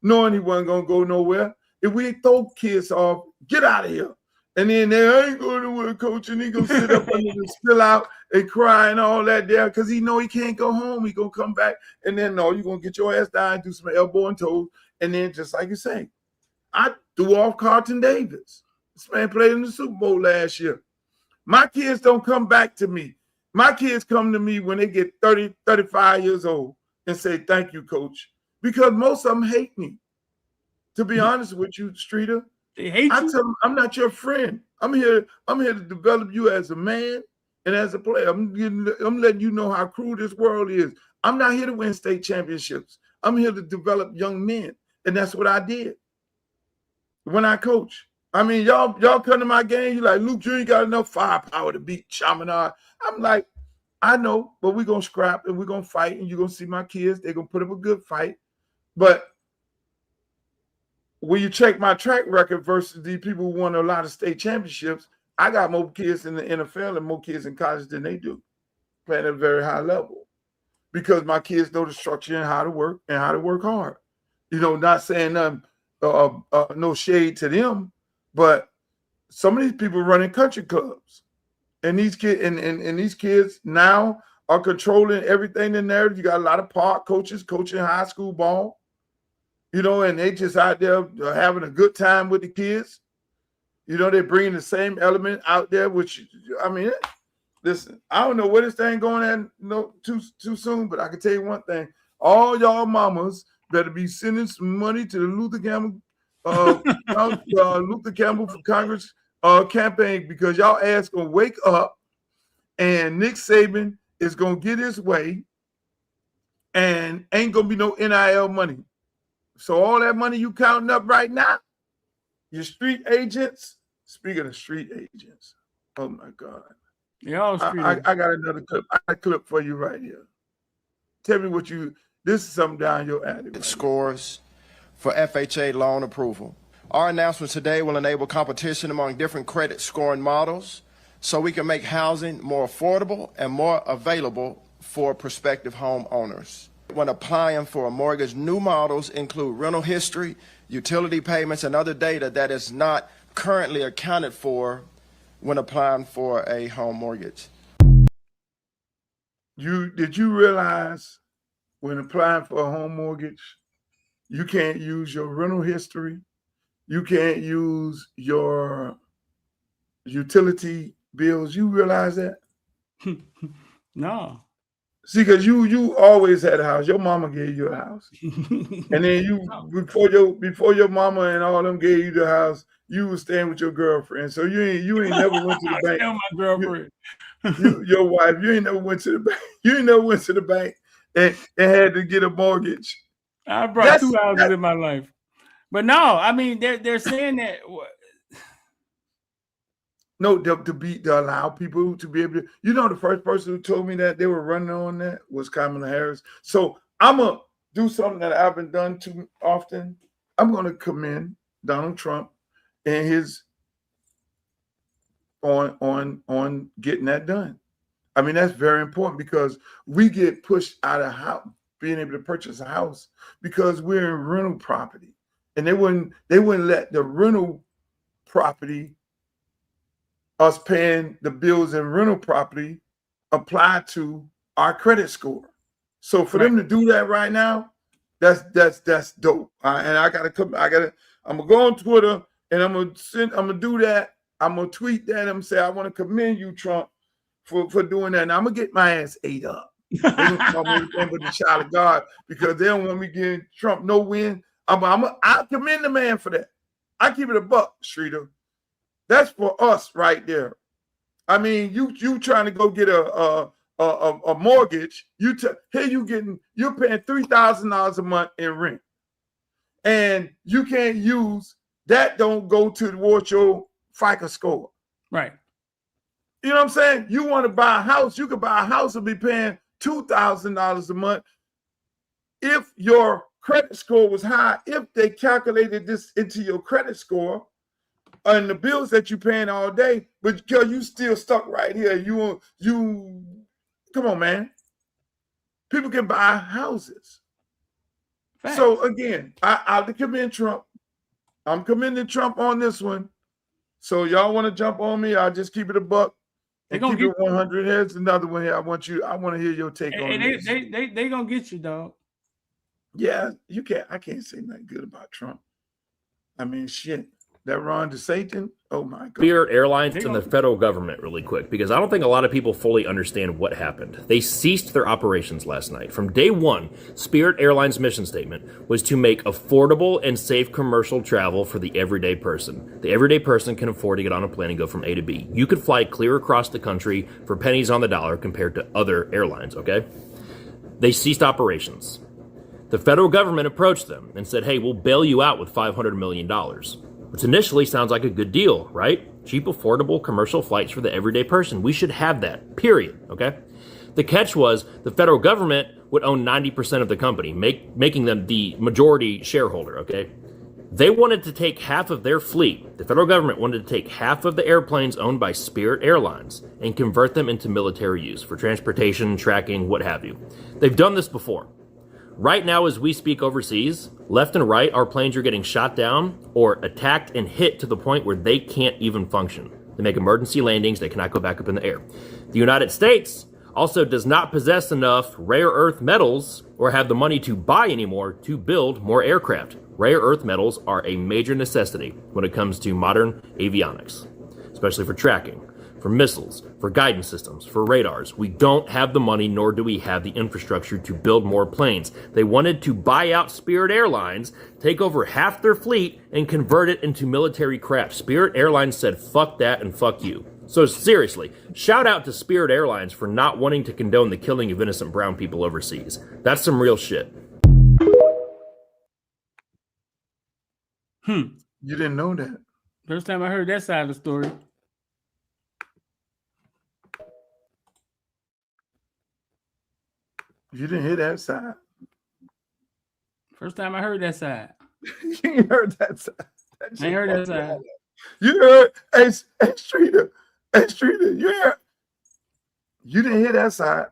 B: knowing he wasn't gonna go nowhere. If we throw kids off, get out of here. And then I ain't going nowhere, coach, and he gonna sit up under the spill out and cry and all that there because he know he can't go home. He gonna come back, and then no, you're gonna get your ass down, do some elbow and toe, and then just like you say, I threw off Carlton Davis. This man played in the Super Bowl last year. My kids don't come back to me. My kids come to me when they get 30, 35 years old and say, thank you, coach. Because most of them hate me. To be honest with you, Streeter,
A: They hate
B: I
A: you.
B: tell them I'm not your friend. I'm here to develop you as a man and as a player. I'm letting you know how cruel this world is. I'm not here to win state championships. I'm here to develop young men. And that's what I did when I coach. I mean, y'all come to my game, you like, Luke, you ain't got enough firepower to beat Chaminade. I'm like, I know, but we're going to scrap and we're going to fight, and you're going to see my kids. They're going to put up a good fight. But when you check my track record versus these people who won a lot of state championships, I got more kids in the NFL and more kids in college than they do, playing at a very high level, because my kids know the structure and how to work hard. You know, not saying no shade to them, but some of these people running country clubs, and these kids and these kids now are controlling everything in there. You got a lot of park coaches coaching high school ball, you know, and they just out there having a good time with the kids. You know, they're bringing the same element out there, which, I mean, listen, I don't know where this thing going at too soon, but I can tell you one thing. All y'all mamas better be sending some money to the Luther Campbell for Congress campaign, because y'all ass gonna wake up and Nick Saban is gonna get his way and ain't gonna be no NIL money. So all that money you counting up right now, your street agents. Speaking of street agents, oh my God.
A: Y'all
B: I got another clip. I got a clip for you right here. Tell me this is something down your alley. Right
F: scores for FHA loan approval. Our announcement today will enable competition among different credit scoring models so we can make housing more affordable and more available for prospective homeowners. When applying for a mortgage, new models include rental history, utility payments, and other data that is not currently accounted for when applying for a home mortgage.
B: Did you realize when applying for a home mortgage, you can't use your rental history, you can't use your utility bills? You realize that?
A: No.
B: See, because you always had a house. Your mama gave you a house, and then before your mama and all them gave you the house, you was staying with your girlfriend. So you ain't never went to the bank.
A: My girlfriend.
B: Your wife. You ain't never went to the bank. You ain't never went to the bank and had to get a mortgage.
A: I brought two houses in my life, but no, I mean they're saying that.
B: No, to allow people to be able to, you know, the first person who told me that they were running on that was Kamala Harris. So I'm gonna do something that I haven't done too often. I'm gonna commend Donald Trump and his on getting that done. I mean, that's very important, because we get pushed out of house, being able to purchase a house, because we're in rental property, and they wouldn't let the rental property, us paying the bills in rental property, apply to our credit score. So for them to do that right now, that's dope. And I'm gonna go on Twitter and I'm gonna do that. I'm gonna tweet that and say I want to commend you, Trump, for doing that. And I'm gonna get my ass ate up. They're gonna call me the child of God, because they don't want me getting Trump no win. I commend the man for that. I keep it a buck, Streeter. That's for us right there. I mean, you trying to go get a mortgage. You're paying $3,000 a month in rent, and you can't use that. Don't go towards your FICO score,
A: right?
B: You know what I'm saying? You want to buy a house? You could buy a house and be paying $2,000 a month if your credit score was high. If they calculated this into your credit score and the bills that you're paying all day, but because you still stuck right here, you come on, man. People can buy houses. Facts. So again, I'll commend Trump. I'm commending Trump on this one. So y'all want to jump on me? I'll just keep it a buck and keep it 100. Here's another one here. I want to hear your take on this.
A: They gonna get you, dog.
B: Yeah, you can't. I can't say nothing good about Trump. I mean, shit. That Ron DeSantis. Oh my God.
G: Spirit Airlines and the federal government really quick, because I don't think a lot of people fully understand what happened. They ceased their operations last night. From day one, Spirit Airlines' mission statement was to make affordable and safe commercial travel for the everyday person. The everyday person can afford to get on a plane and go from A to B. You could fly clear across the country for pennies on the dollar compared to other airlines, okay? They ceased operations. The federal government approached them and said, hey, we'll bail you out with $500 million. Which initially sounds like a good deal, right? Cheap, affordable commercial flights for the everyday person. We should have that, period, okay? The catch was the federal government would own 90% of the company, making them the majority shareholder, okay? They wanted to take half of their fleet. The federal government wanted to take half of the airplanes owned by Spirit Airlines and convert them into military use for transportation, tracking, what have you. They've done this before. Right now, as we speak overseas, left and right, our planes are getting shot down or attacked and hit to the point where they can't even function. They make emergency landings. They cannot go back up in the air. The United States also does not possess enough rare earth metals or have the money to buy anymore to build more aircraft. Rare earth metals are a major necessity when it comes to modern avionics, especially for tracking, for missiles, for guidance systems, for radars. We don't have the money, nor do we have the infrastructure to build more planes. They wanted to buy out Spirit Airlines, take over half their fleet, and convert it into military craft. Spirit Airlines said, fuck that and fuck you. So seriously, shout out to Spirit Airlines for not wanting to condone the killing of innocent brown people overseas. That's some real shit.
B: You didn't know that.
A: First time I heard that side of the story.
B: You didn't hear that side.
A: First time I heard that side.
B: You ain't heard that side.
A: I ain't heard that side.
B: You heard, hey, Streeter, you didn't hear that side.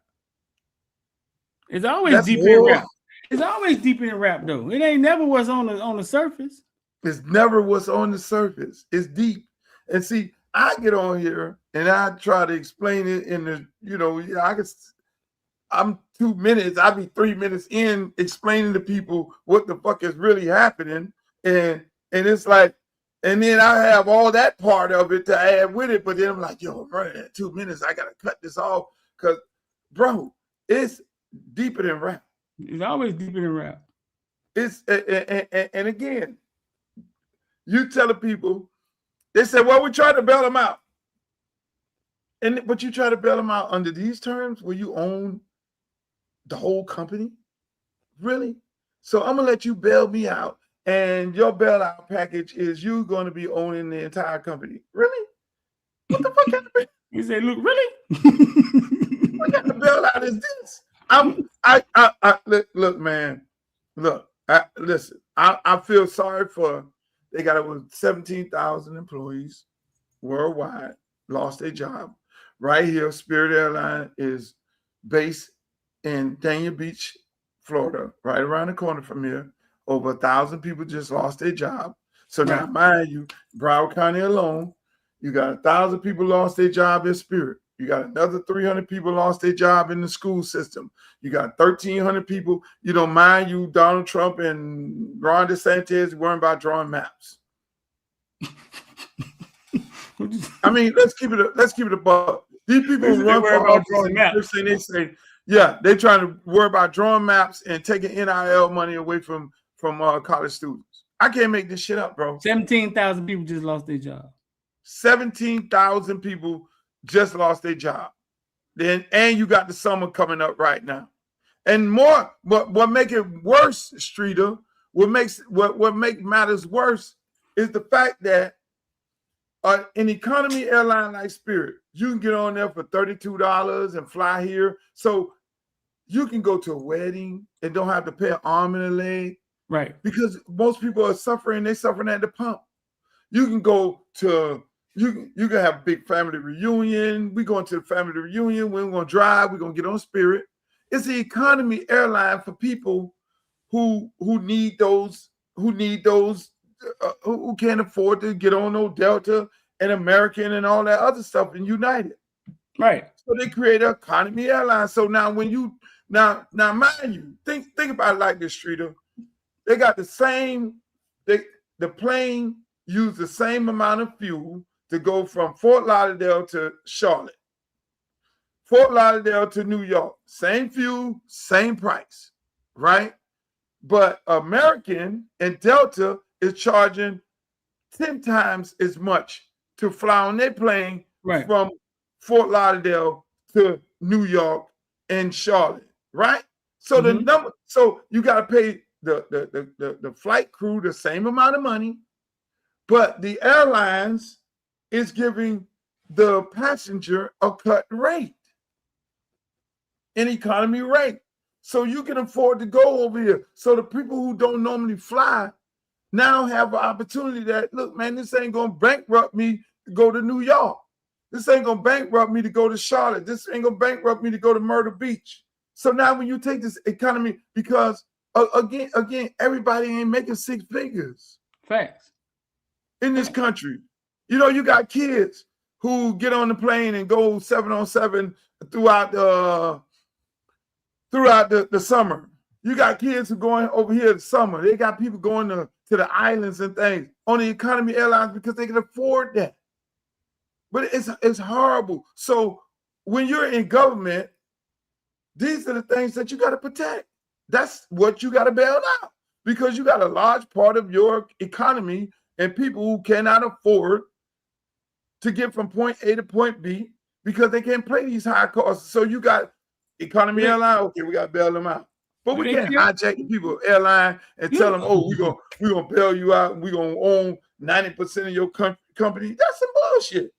A: It's always
B: That's
A: deep in rap. It's always deep in rap though. It ain't never what's on the surface.
B: It's never what's on the surface. It's deep. And see, I get on here and I try to explain it in the, I'm 2 minutes, I'll be 3 minutes in explaining to people what the fuck is really happening. And it's like, and then I have all that part of it to add with it. But then I'm like, yo, I'm running at 2 minutes. I got to cut this off because, bro, it's deeper than rap.
A: It's always deeper than rap.
B: It's, and again, you tell the people, they say, well, we tried to bail them out. But you try to bail them out under these terms where you own the whole company? Really? So I'm going to let you bail me out. And your bailout package is you going to be owning the entire company. Really? What the fuck kind of
A: You say, look, really?
B: what kind of bailout is this? Look, man. Look, listen. I feel sorry for. They got over 17,000 employees worldwide lost their job. Right here, Spirit Airlines is based in Dania Beach, Florida, right around the corner from here. Over 1,000 people just lost their job. So now, mind you, Broward County alone, you got 1,000 people lost their job in Spirit. You got another 300 people lost their job in the school system. You got 1,300 people. Mind you, Donald Trump and Ron DeSantis worrying about drawing maps. I mean, let's keep it a buck. These people run for office and they say, yeah, they're trying to worry about drawing maps and taking NIL money away from college students. I can't make this shit up, bro. 17,000
A: people just lost their job.
B: 17,000 people just lost their job. And you got the summer coming up right now. And more, what make it worse, Streeter, what make matters worse is the fact that an economy airline like Spirit, you can get on there for $32 and fly here. So you can go to a wedding and don't have to pay an arm and a leg.
A: Right.
B: Because most people are suffering, they're suffering at the pump. You can go to, you can have a big family reunion. We're going to the family reunion. We're going to drive. We're going to get on Spirit. It's the economy airline for people who need those, who can't afford to get on no Delta and American and all that other stuff in United.
A: Right.
B: So they create an economy airline. So now when you, now mind you, think about it like this, Streeter. They got the same, the plane used the same amount of fuel to go from Fort Lauderdale to Charlotte. Fort Lauderdale to New York, same fuel, same price, right? But American and Delta is charging 10 times as much to fly on their plane from Fort Lauderdale to New York and Charlotte, right? So the number, so you got to pay the flight crew the same amount of money, but the airlines is giving the passenger a cut rate, an economy rate. So you can afford to go over here. So the people who don't normally fly now have an opportunity that, look, man, this ain't going to bankrupt me to go to New York. This ain't going to bankrupt me to go to Charlotte. This ain't going to bankrupt me to go to Myrtle Beach. So now when you take this economy, because again, everybody ain't making six figures.
A: Facts.
B: In this country. You know, you got kids who get on the plane and go 7-on-7 throughout the summer. You got kids who going over here in the summer. They got people going to the islands and things on the economy airlines because they can afford that. But it's horrible. So when you're in government, these are the things that you got to protect. That's what you got to bail out, because you got a large part of your economy and people who cannot afford to get from point A to point B because they can't pay these high costs. So you got economy airline, okay, we got to bail them out. But we can't hijack the people airline and tell them, oh, we're gonna bail you out and we're gonna own 90% of your company. That's some bullshit.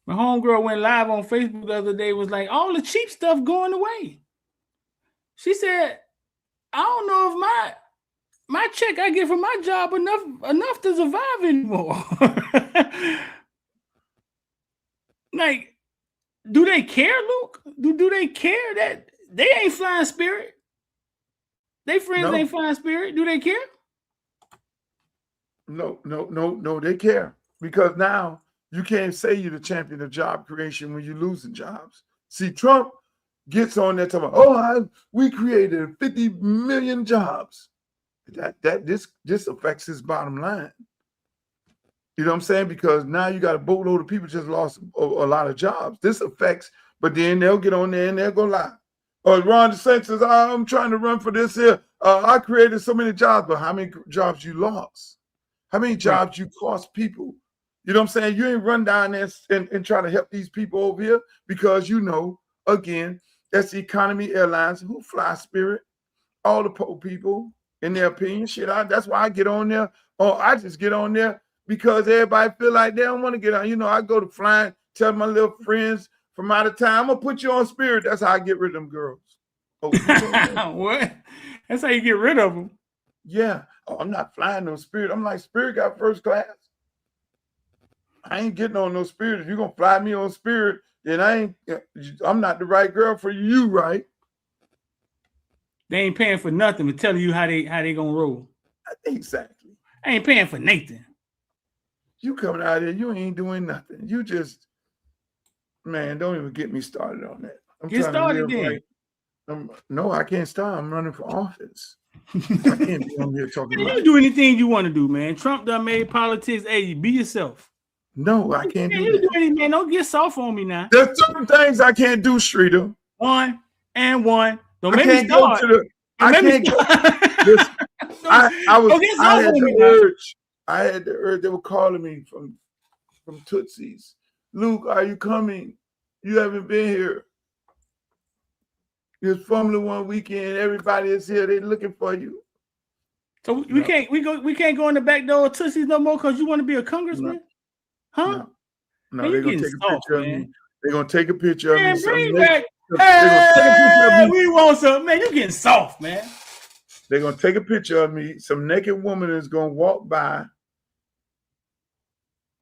A: My homegirl went live on Facebook the other day, was like, all the cheap stuff going away. She said, I don't know if my check I get from my job enough to survive anymore. Like, do they care, Luke? Do they care that they ain't flying Spirit? They friends ain't flying Spirit. Do they care?
B: No, they care. Because now you can't say you're the champion of job creation when you're losing jobs. See, Trump gets on there talking about, we created 50 million jobs. This affects his bottom line. You know what I'm saying? Because now you got a boatload of people just lost a lot of jobs. This affects, but then they'll get on there and they'll go lie. Ron DeSantis, I'm trying to run for this here. I created so many jobs, but how many jobs you lost? How many jobs you cost people? You know what I'm saying? You ain't run down there and try to help these people over here because you know, again, that's the economy airlines who fly Spirit, all the poor people, in their opinion. Shit, that's why I get on there. I just get on there because everybody feel like they don't want to get on. You know, I go to flying, tell my little friends from out of town, I'm going to put you on Spirit. That's how I get rid of them girls. Oh,
A: what? That's how you get rid of them?
B: Yeah. Oh, I'm not flying no Spirit. I'm like, Spirit got first class. I ain't getting on no Spirit. If you're going to fly me on Spirit, then I'm not the right girl for you, right?
A: They ain't paying for nothing but telling you how they gonna roll.
B: Exactly.
A: I ain't paying for Nathan.
B: You coming out here, you ain't doing nothing. You just, man, don't even get me started on that.
A: Get started then.
B: No, I can't start. I'm running for office. I can't be on here talking about.
A: You do anything you want to do, man. Trump done made politics. Hey, be yourself.
B: No, I can't do that.
A: Do anything, man. Don't get soft on me now.
B: There's certain things I can't do, Streeter.
A: One. Don't
B: I
A: make
B: can't
A: me start.
B: go to the. I can't go. Listen, I had the urge. They were calling me from Tootsie's. Luke, are you coming? You haven't been here. It's Formula One weekend. Everybody is here. They're looking for you.
A: So we can't go in the back door of Tootsie's no more because you want to be a congressman? Huh?
B: No, they're gonna take a picture of me. They're gonna take a picture of me.
A: Bring back. Hey, we want some, man. You getting soft, man.
B: They're gonna take a picture of me. Some naked woman is gonna walk by,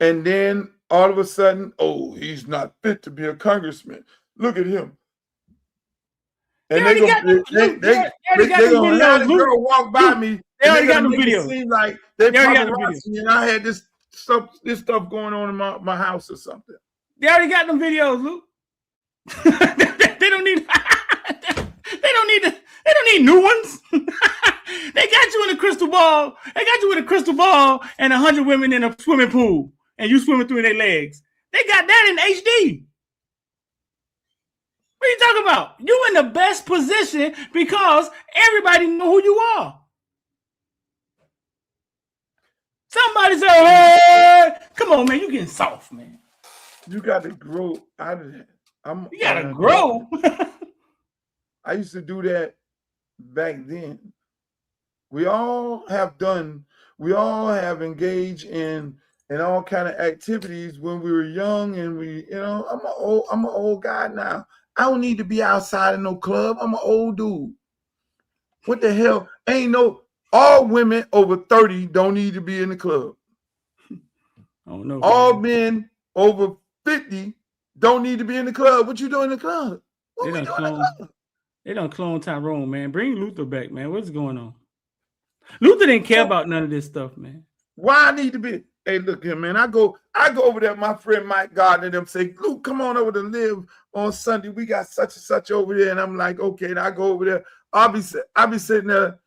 B: and then all of a sudden, oh, he's not fit to be a congressman. Look at him. And they're gonna have the girl walk by me.
A: They already got the video.
B: Seem like they paparazzi me, and I had this stuff going on in my house or something.
A: They already got them videos, Luke. They don't need new ones. They got you in a crystal ball. They got you in a crystal ball and 100 women in a swimming pool, and you swimming through their legs. They got that in HD. What are you talking about? You in the best position because everybody know who you are. Somebody say, hey, come on, man, you getting soft, man.
B: You got to grow out of that.
A: You got to grow.
B: I used to do that back then. We all have engaged in all kind of activities when we were young, and I'm an old guy now. I don't need to be outside in no club. I'm an old dude. What the hell? All women over 30 don't need to be in the club.
A: Oh no.
B: All men over 50 don't need to be in the club. What you doing in the club?
A: They don't clone Tyrone, man. Bring Luther back, man. What's going on? Luther didn't care about none of this stuff, man.
B: Why I need to be? Hey, look here, man. I go over there. My friend Mike Gardner and them say, Luke, come on over to live on Sunday. We got such and such over there. And I'm like, okay. And I go over there. I'll be sitting there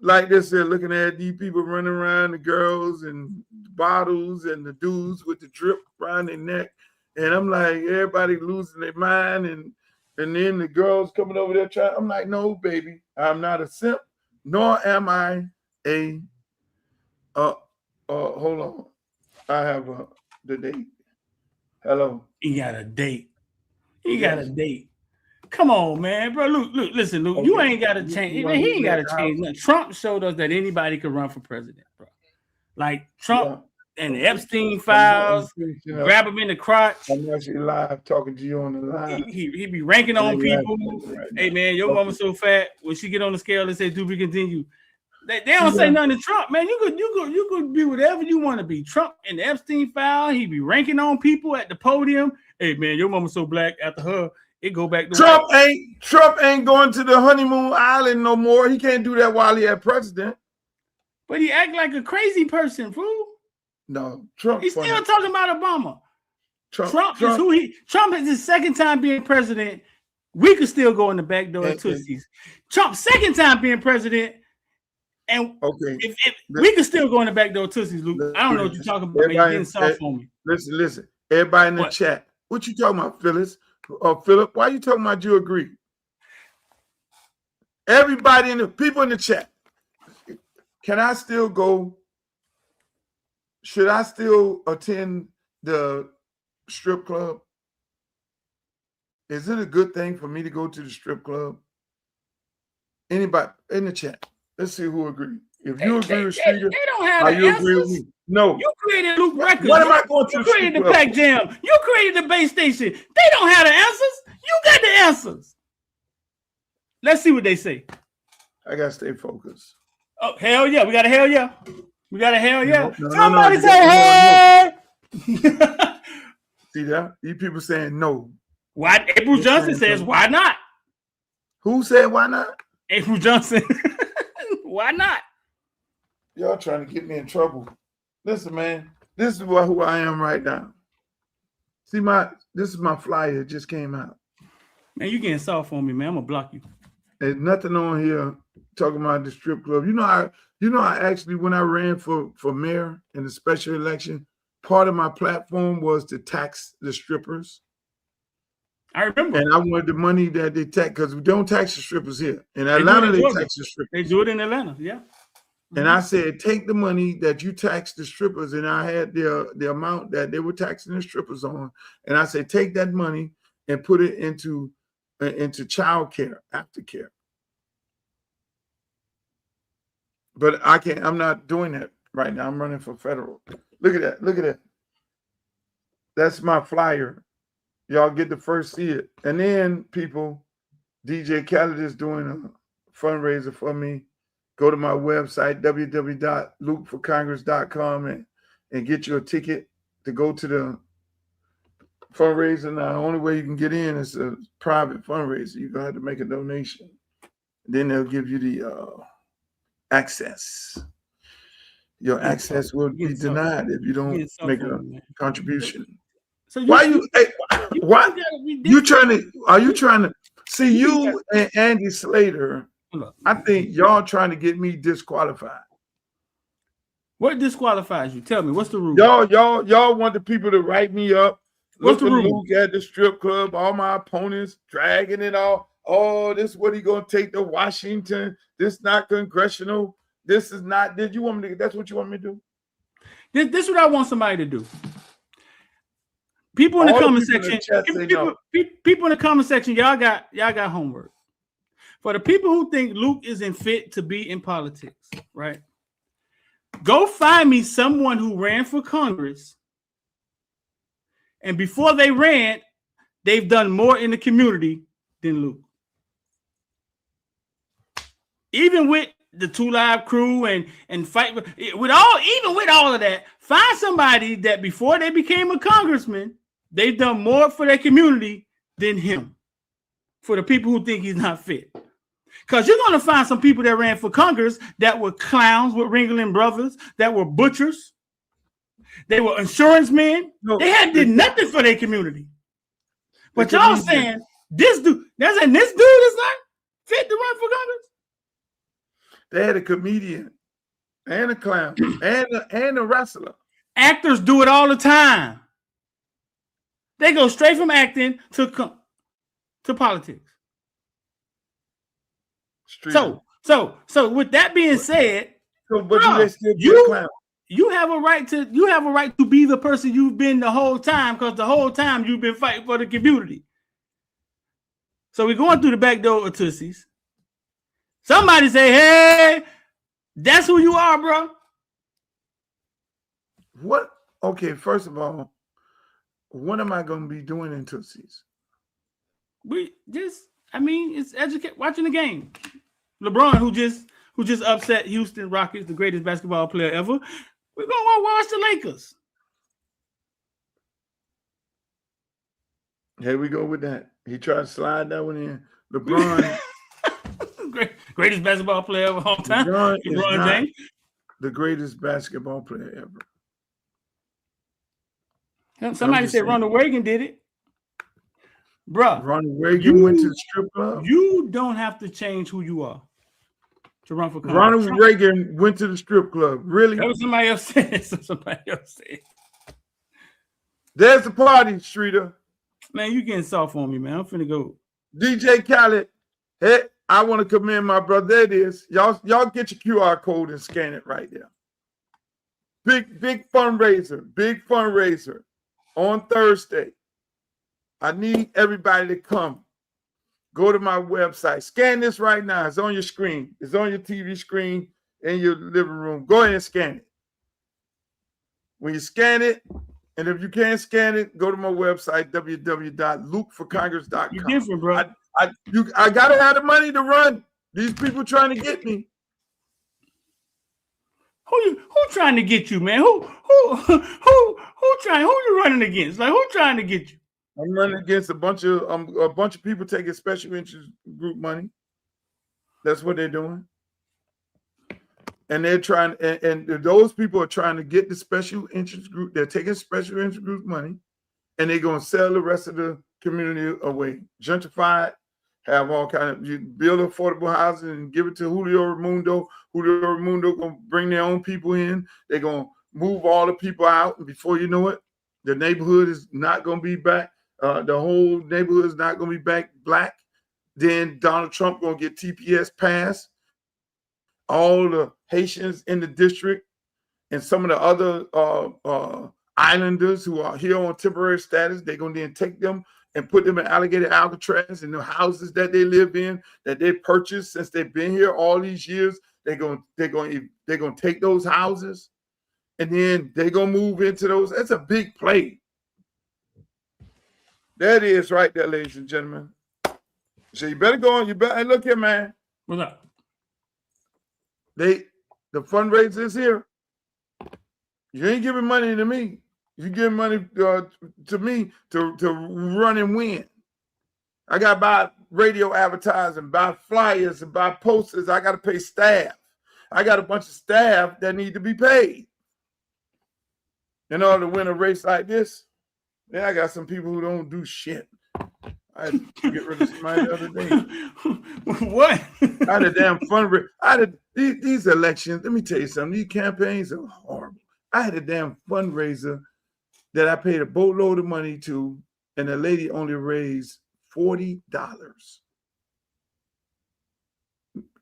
B: like this here, looking at these people running around, the girls and bottles and the dudes with the drip around their neck. And I'm like, everybody losing their mind. And then the girls coming over there trying. I'm like, no, baby, I'm not a simp, nor am I a hold on. I have the date. Hello.
A: He got a date. Got a date. Come on, man, bro. Luke, listen, Luke. Okay. You ain't got to change. He ain't got to change nothing. Trump showed us that anybody could run for president, bro. Like Trump and the Epstein files, grab him in the crotch.
B: I'm actually live talking to you on the line.
A: He be ranking on people. Right, hey, man, your mama's so fat. When she get on the scale and say, "Do we continue?" They don't say nothing to Trump, man. You could be whatever you want to be. Trump and the Epstein file. He be ranking on people at the podium. Hey, man, your mama's so black. After her, it go back to
B: Trump ain't going to the honeymoon island no more. He can't do that while he had president.
A: But he act like a crazy person, fool.
B: No, Trump.
A: He's still talking about Obama. Trump is who he. Trump is his second time being president. We could still go in the back door of Tootsie's. Trump's second time being president, and if we could still go in the back door of Tootsie's, Luke. I don't know what you're talking about. You're getting soft on me.
B: Listen. Everybody in the chat, what you talking about, Phyllis? Philip, why you talking about you agree? Everybody in the people in the chat. Can I still go? Should I still attend the strip club? Is it a good thing for me to go to the strip club? Anybody in the chat? Let's see who agree. If you agree with Streeter,
A: they don't have the answers. Agree with me?
B: No.
A: You created Luke Records.
B: What am I going to?
A: You created the Pack Jam. You created the base station. They don't have the answers. You got the answers. Let's see what they say.
B: I gotta stay focused.
A: Oh, hell yeah. We got a hell yeah. We got a hell yeah. Somebody say hey.
B: See that? These people saying no.
A: Why? April Johnson says, why not?
B: Who said why not?
A: April Johnson. Why not?
B: Y'all trying to get me in trouble. Listen, man, this is who I am right now. See, this is my flyer. It just came out.
A: Man, you getting soft on me, man. I'm gonna block you.
B: There's nothing on here talking about the strip club. You know, I actually, when I ran for mayor in the special election, part of my platform was to tax the strippers.
A: I remember.
B: And I wanted the money that they tax, because we don't tax the strippers here. In Atlanta, they tax the strippers.
A: They do it in Atlanta, yeah.
B: And I said, take the money that you tax the strippers, and I had the amount that they were taxing the strippers on, and I said, take that money and put it into child care, aftercare. But I'm not doing that right now. I'm running for federal. Look at that. That's my flyer. Y'all get to first see it. And then people, DJ Khaled is doing a fundraiser for me. Go to my website, www.lukeforcongress.com, and get you a ticket to go to the fundraiser. Now, the only way you can get in is a private fundraiser. You're going to have to make a donation. Then they'll give you the access. Your access will be denied if you don't make a contribution. So are you trying to see you and Andy Slater I think y'all trying to get me disqualified.
A: What disqualifies you? Tell me, what's the rule?
B: Y'all want the people to write me up.
A: What's the
B: Look at
A: rule?
B: Luke at the strip club, all my opponents dragging it all. Oh, this is what he gonna take to Washington. This not congressional. This is not. Did you want me to? That's what you want me to do?
A: This is what I want somebody to do. People in the comment section. People in the comment section. Y'all got homework. For the people who think Luke isn't fit to be in politics, right? Go find me someone who ran for Congress, and before they ran, they've done more in the community than Luke. Even with the 2 Live crew and fight with all of that, find somebody that before they became a congressman, they've done more for their community than him. For the people who think he's not fit. Because you're going to find some people that ran for Congress that were clowns with Ringling Brothers, that were butchers. They were insurance men.
B: No,
A: they did nothing for their community. But y'all saying this dude is not fit to run for Congress?
B: They had a comedian and a clown and a wrestler.
A: Actors do it all the time. They go straight from acting to politics. So with that being said, you have a right to be the person you've been the whole time, because the whole time you've been fighting for the community. So we're going through the back door of Tootsie's. Somebody say, hey, that's who you are, bro.
B: What? Okay, first of all, what am I going to be doing in Tootsie's?
A: It's watching the game. LeBron, who just upset Houston Rockets, the greatest basketball player ever. We're gonna watch the Lakers.
B: Here we go with that. He tried to slide that one in. LeBron,
A: greatest basketball player of all time. LeBron James,
B: the greatest basketball player ever.
A: Somebody said Ronald Reagan did it. Bruh,
B: Ronald Reagan went to the strip club.
A: You don't have to change who you are to run for Congress.
B: Ronald Reagan went to the strip club. Really?
A: That was somebody else said.
B: There's the party, Streeter.
A: Man, you getting soft on me, man. I'm finna go.
B: DJ Khaled. Hey, I want to commend my brother. There it is. Y'all get your QR code and scan it right there. Big fundraiser on Thursday. I need everybody to come. Go to my website. Scan this right now. It's on your screen. It's on your TV screen in your living room. Go ahead and scan it. When you scan it, and if you can't scan it, go to my website, www.lukeforcongress.com.
A: You're different, bro.
B: I gotta have the money to run. These people trying to get me.
A: Who trying to get you, man? Who you running against? Like, who trying to get you?
B: I'm running against a bunch of people taking special interest group money. That's what they're doing. And they're trying, and those people are trying to get the special interest group. They're taking special interest group money, and they're going to sell the rest of the community away. Gentrify it, have all kind of, you build affordable housing and give it to Julio Raimundo. Julio Raimundo going to bring their own people in. They're going to move all the people out, and before you know it, the neighborhood is not going to be back. The whole neighborhood is not going to be back black. Then Donald Trump going to get TPS passed. All the Haitians in the district and some of the other islanders who are here on temporary status, they're going to then take them and put them in Alligator Alcatraz in the houses that they live in, that they purchased since they've been here all these years. They're going to take those houses, and then they're going to move into those. That's a big play. There it is right there, ladies and gentlemen. So you better go on. You better, hey, look here, man.
A: What's up?
B: The fundraiser is here. You ain't giving money to me. You giving money to me to run and win. I got to buy radio advertising, buy flyers, and buy posters. I got to pay staff. I got a bunch of staff that need to be paid in order to win a race like this. Then I got some people who don't do shit. I had to get rid of somebody the other day.
A: What?
B: I had a damn fundraiser. These elections. Let me tell you something. These campaigns are horrible. I had a damn fundraiser that I paid a boatload of money to, and the lady only raised $40,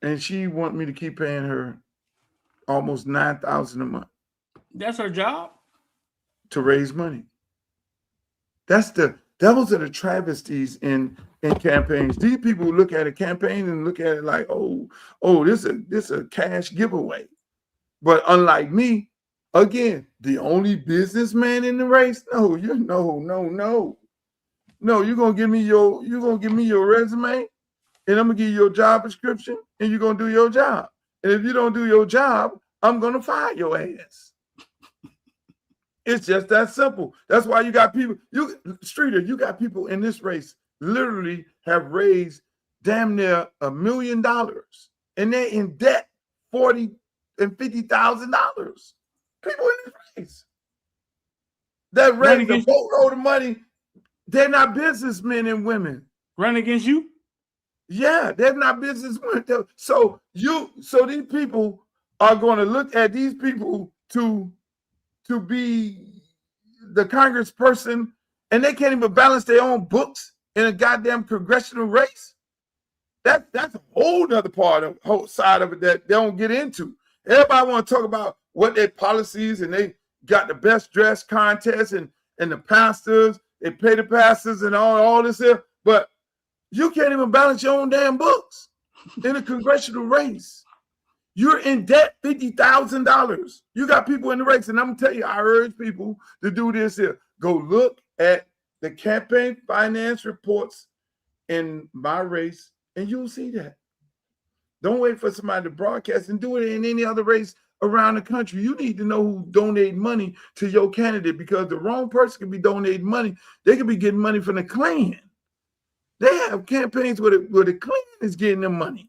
B: and she wanted me to keep paying her almost $9,000 a month.
A: That's her job?
B: To raise money. Those are the travesties in campaigns. These people look at a campaign and look at it like, oh, this a cash giveaway. But unlike me, again, the only businessman in the race. No, you're no. You're gonna give me your resume, and I'm gonna give you your job description, and you're gonna do your job. And if you don't do your job, I'm gonna fire your ass. It's just that simple. That's why you got people, Streeter, you got people in this race literally have raised damn near $1 million, and they're in debt $40,000 and $50,000. People in this race that raised a boatload of money, they're not businessmen and women.
A: Run against you?
B: Yeah, they're not businessmen. So these people are going to look at these people to be the congressperson, and they can't even balance their own books in a goddamn congressional race. That's a whole other part of whole side of it that they don't get into. Everybody want to talk about what their policies, and they got the best dress contest, and the pastors, they pay the pastors and all this here, but you can't even balance your own damn books in a congressional race. You're in debt $50,000. You got people in the race, and I'm gonna tell you, I urge people to do this here. Go look at the campaign finance reports in my race, and you'll see that. Don't wait for somebody to broadcast, and do it in any other race around the country. You need to know who donate money to your candidate, because the wrong person can be donating money. They could be getting money from the Klan. They have campaigns where the Klan is getting them money.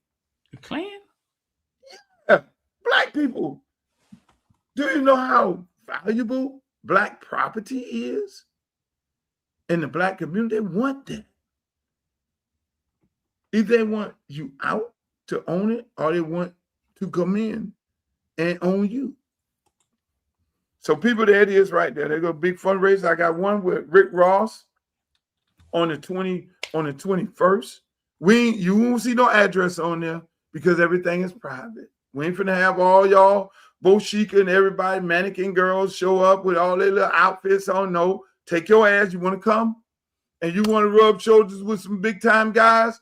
A: The Klan?
B: Black people, do you know how valuable Black property is in the Black community? They want that. Either they want you out to own it, or they want to come in and own you. So people, there it is right there. They go big fundraiser. I got one with Rick Ross on the 21st. You won't see no address on there because everything is private. We ain't finna have all y'all, Bo Chica and everybody, mannequin girls show up with all their little outfits on. No, take your ass. You want to come and you want to rub shoulders with some big time guys?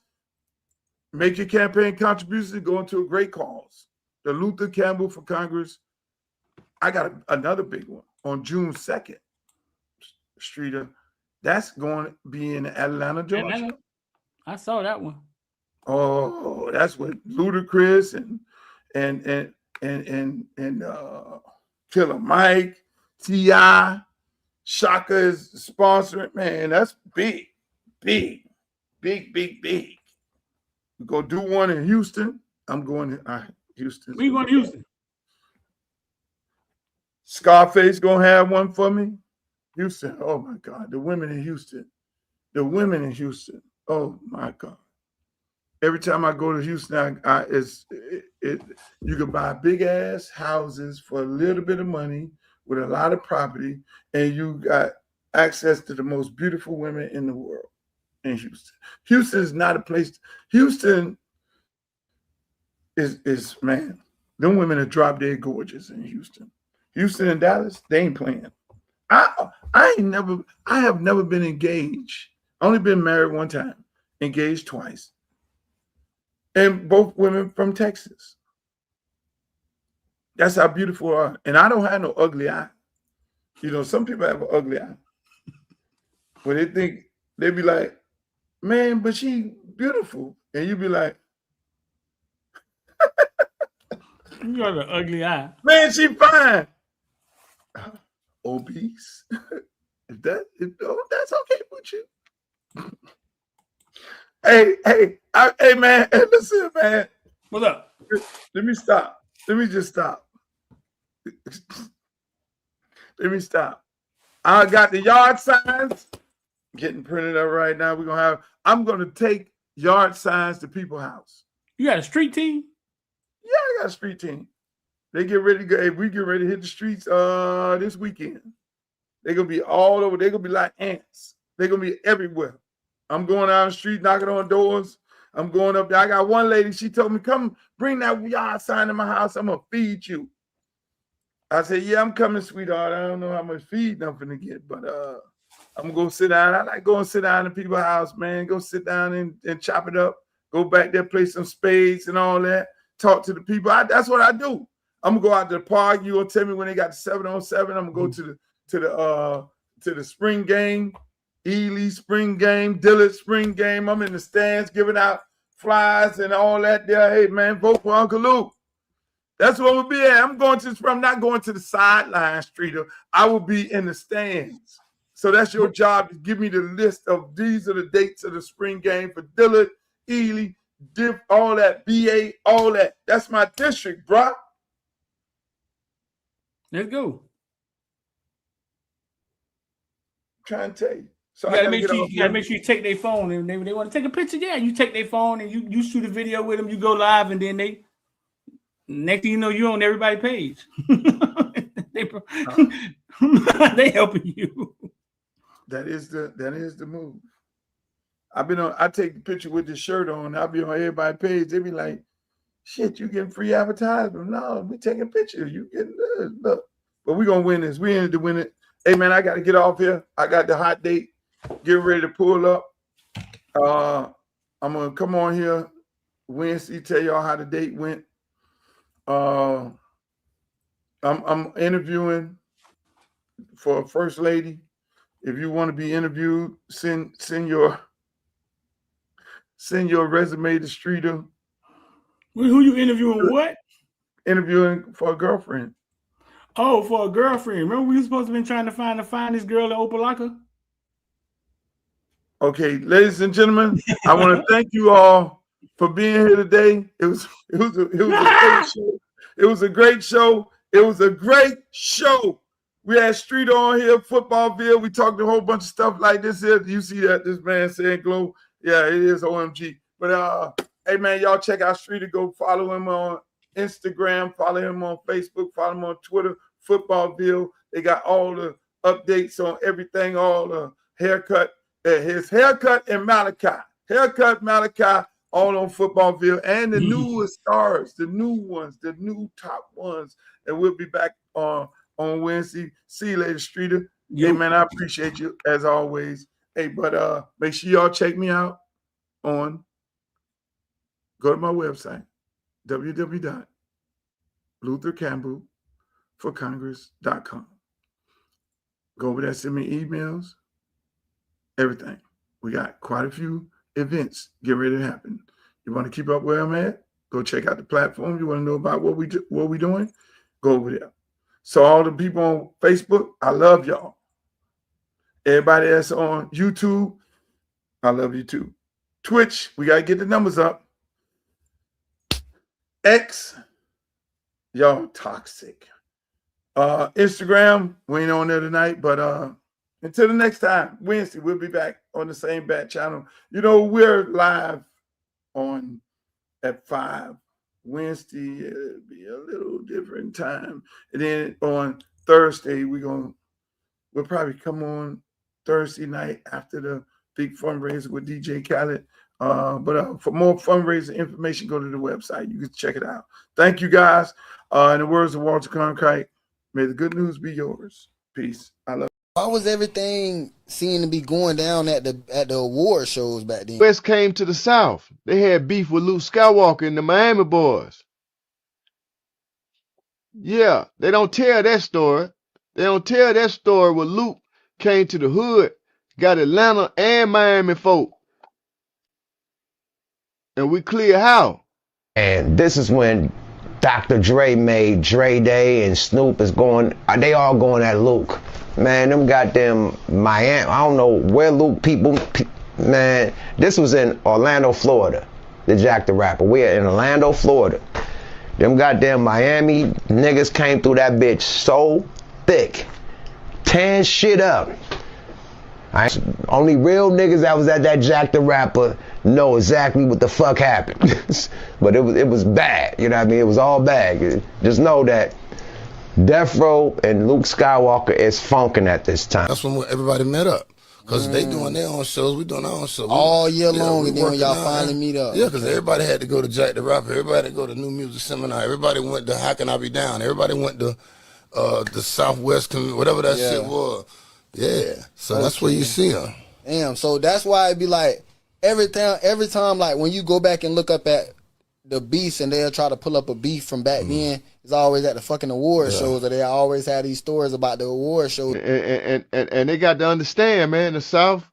B: Make your campaign contributions and go into a great cause. The Luther Campbell for Congress. I got another big one on June 2nd, Streeter. That's going to be in Atlanta, Georgia.
A: I saw that one.
B: Oh, that's what Ludacris and Killer Mike, T.I., Shaka is sponsoring. Man, that's big. We're going to do one in Houston. I'm going to Houston.
A: We going to Houston.
B: Scarface going to have one for me. Houston. Oh, my God. The women in Houston. Oh, my God. Every time I go to Houston, you can buy big ass houses for a little bit of money with a lot of property, and you got access to the most beautiful women in the world in Houston. Houston is not a place. Houston is man. Them women are drop dead gorgeous in Houston. Houston and Dallas, they ain't playing. I have never been engaged. Only been married one time, engaged twice. And both women from Texas. That's how beautiful they are. And I don't have no ugly eye. You know, some people have an ugly eye. But they be like, man, but she beautiful. And you be like,
A: You got an ugly eye.
B: man, she fine. Obese. That's okay with you. Hey, man. Hey, listen, man.
A: What's up?
B: Let me stop. Let me just stop. Let me stop. I got the yard signs. getting printed up right now. I'm gonna take yard signs to people's house.
A: You got a street team?
B: Yeah, I got a street team. They get ready to go. We get ready to hit the streets this weekend. They're gonna be all over. They're gonna be like ants. They're gonna be everywhere. I'm going down the street, knocking on doors. I'm going up there. I got one lady, she told me, come bring that yard sign to my house. I'm gonna feed you. I said, yeah, I'm coming, sweetheart. I don't know how much feed I'm gonna get, but I'm gonna go sit down. I like going sit down in people's house, man. Go sit down and chop it up. Go back there, play some spades and all that. Talk to the people. That's what I do. I'm gonna go out to the park. You gonna tell me when they got the 7-on-7. I'm gonna go to the spring game, Ely spring game, Dillard spring game. I'm in the stands giving out flyers and all that there. Hey man, vote for Uncle Luke. That's what we'll be at. I'm not going to the sideline, Streeter. I will be in the stands. So that's your job, to give me the list of these are the dates of the spring game for Dillard, Ely, Diff, all that, BA, all that. That's my district, bro.
A: Let's go.
B: I'm trying to tell you. So
A: You gotta make sure you take their phone, and they want to take a picture. Yeah, you take their phone and you shoot a video with them. You go live, and then next thing you know, you're on everybody's page. They helping you.
B: That is the move. I take the picture with this shirt on. I'll be on everybody's page. They be like, shit, you getting free advertisement? No, we taking pictures. You getting this. Look. But we're gonna win this. We in to win it. Hey man, I gotta get off here. I got the hot date. Get ready to pull up. I'm gonna come on here Wednesday, tell y'all how the date went. I'm interviewing for a first lady. If you want to be interviewed, send your resume to Streeter.
A: Who you interviewing? What?
B: Interviewing for a girlfriend.
A: Oh, for a girlfriend. Remember we were supposed to be trying to find this girl in Opelika?
B: Okay, ladies and gentlemen, I want to thank you all for being here today. It was a great show. It was a great show. It was a great show. We had Street on here, Footballville. We talked a whole bunch of stuff like this here. You see that this man saying glow? Yeah, it is OMG. But hey man, y'all check out Streeter. Go follow him on Instagram, follow him on Facebook, follow him on Twitter, Footballville. They got all the updates on everything, all the haircut. His haircut and Malachi. Haircut, Malachi, all on Footballville. And the newest stars, the new ones, the new top ones. And we'll be back on Wednesday. See you later, Streeter. Hey, man, I appreciate you as always. Hey, but make sure y'all check me out go to my website, www.luthercampbellforcongress.com. Go over there, send me emails. Everything. We got quite a few events getting ready to happen. You want to keep up where I'm at? Go check out the platform. You want to know about what we doing? Go over there. So all the people on Facebook, I love y'all. Everybody that's on YouTube, I love you too. Twitch, we got to get the numbers up. X, y'all toxic. Instagram, we ain't on there tonight, but until the next time, Wednesday, we'll be back on the same bat channel. You know, we're live at 5. Wednesday, it'll be a little different time. And then on Thursday, we'll probably come on Thursday night after the big fundraiser with DJ Khaled. But for more fundraiser information, go to the website. You can check it out. Thank you, guys. In the words of Walter Cronkite, may the good news be yours. Peace. I love you.
H: Why was everything seemed to be going down at the award shows back then?
I: West came to the South. They had beef with Luke Skywalker and the Miami boys. Yeah, they don't tell that story. They don't tell that story where Luke came to the hood, got Atlanta and Miami folk. And we clear how.
J: And this is when Dr. Dre made Dre Day and Snoop is going, they all going at Luke. Man, them goddamn Miami, I don't know where Luke man, this was in Orlando, Florida, the Jack the Rapper. We're in Orlando, Florida. Them goddamn Miami niggas came through that bitch so thick, tearing shit up. Only real niggas that was at that Jack the Rapper know exactly what the fuck happened. But it was bad, you know what I mean? It was all bad. Just know that Death Row and Luke Skywalker is funking at this time.
K: That's when everybody met up. Because they doing their own shows, we doing our own shows.
H: All year long, and then when y'all finally meet up.
K: Yeah, because everybody had to go to Jack the Rapper. Everybody had to go to New Music Seminar. Everybody went to How Can I Be Down. Everybody went to the Southwest, whatever that shit was. Yeah, so that's where you see them.
H: Damn, so that's why it be like, every time, like, when you go back and look up at the beefs and they'll try to pull up a beef from back then, it's always at the fucking award shows, or they always have these stories about the award shows.
I: And they got to understand, man, the South,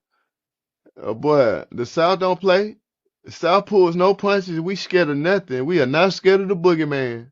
I: boy, the South don't play. The South pulls no punches. We scared of nothing. We are not scared of the boogeyman.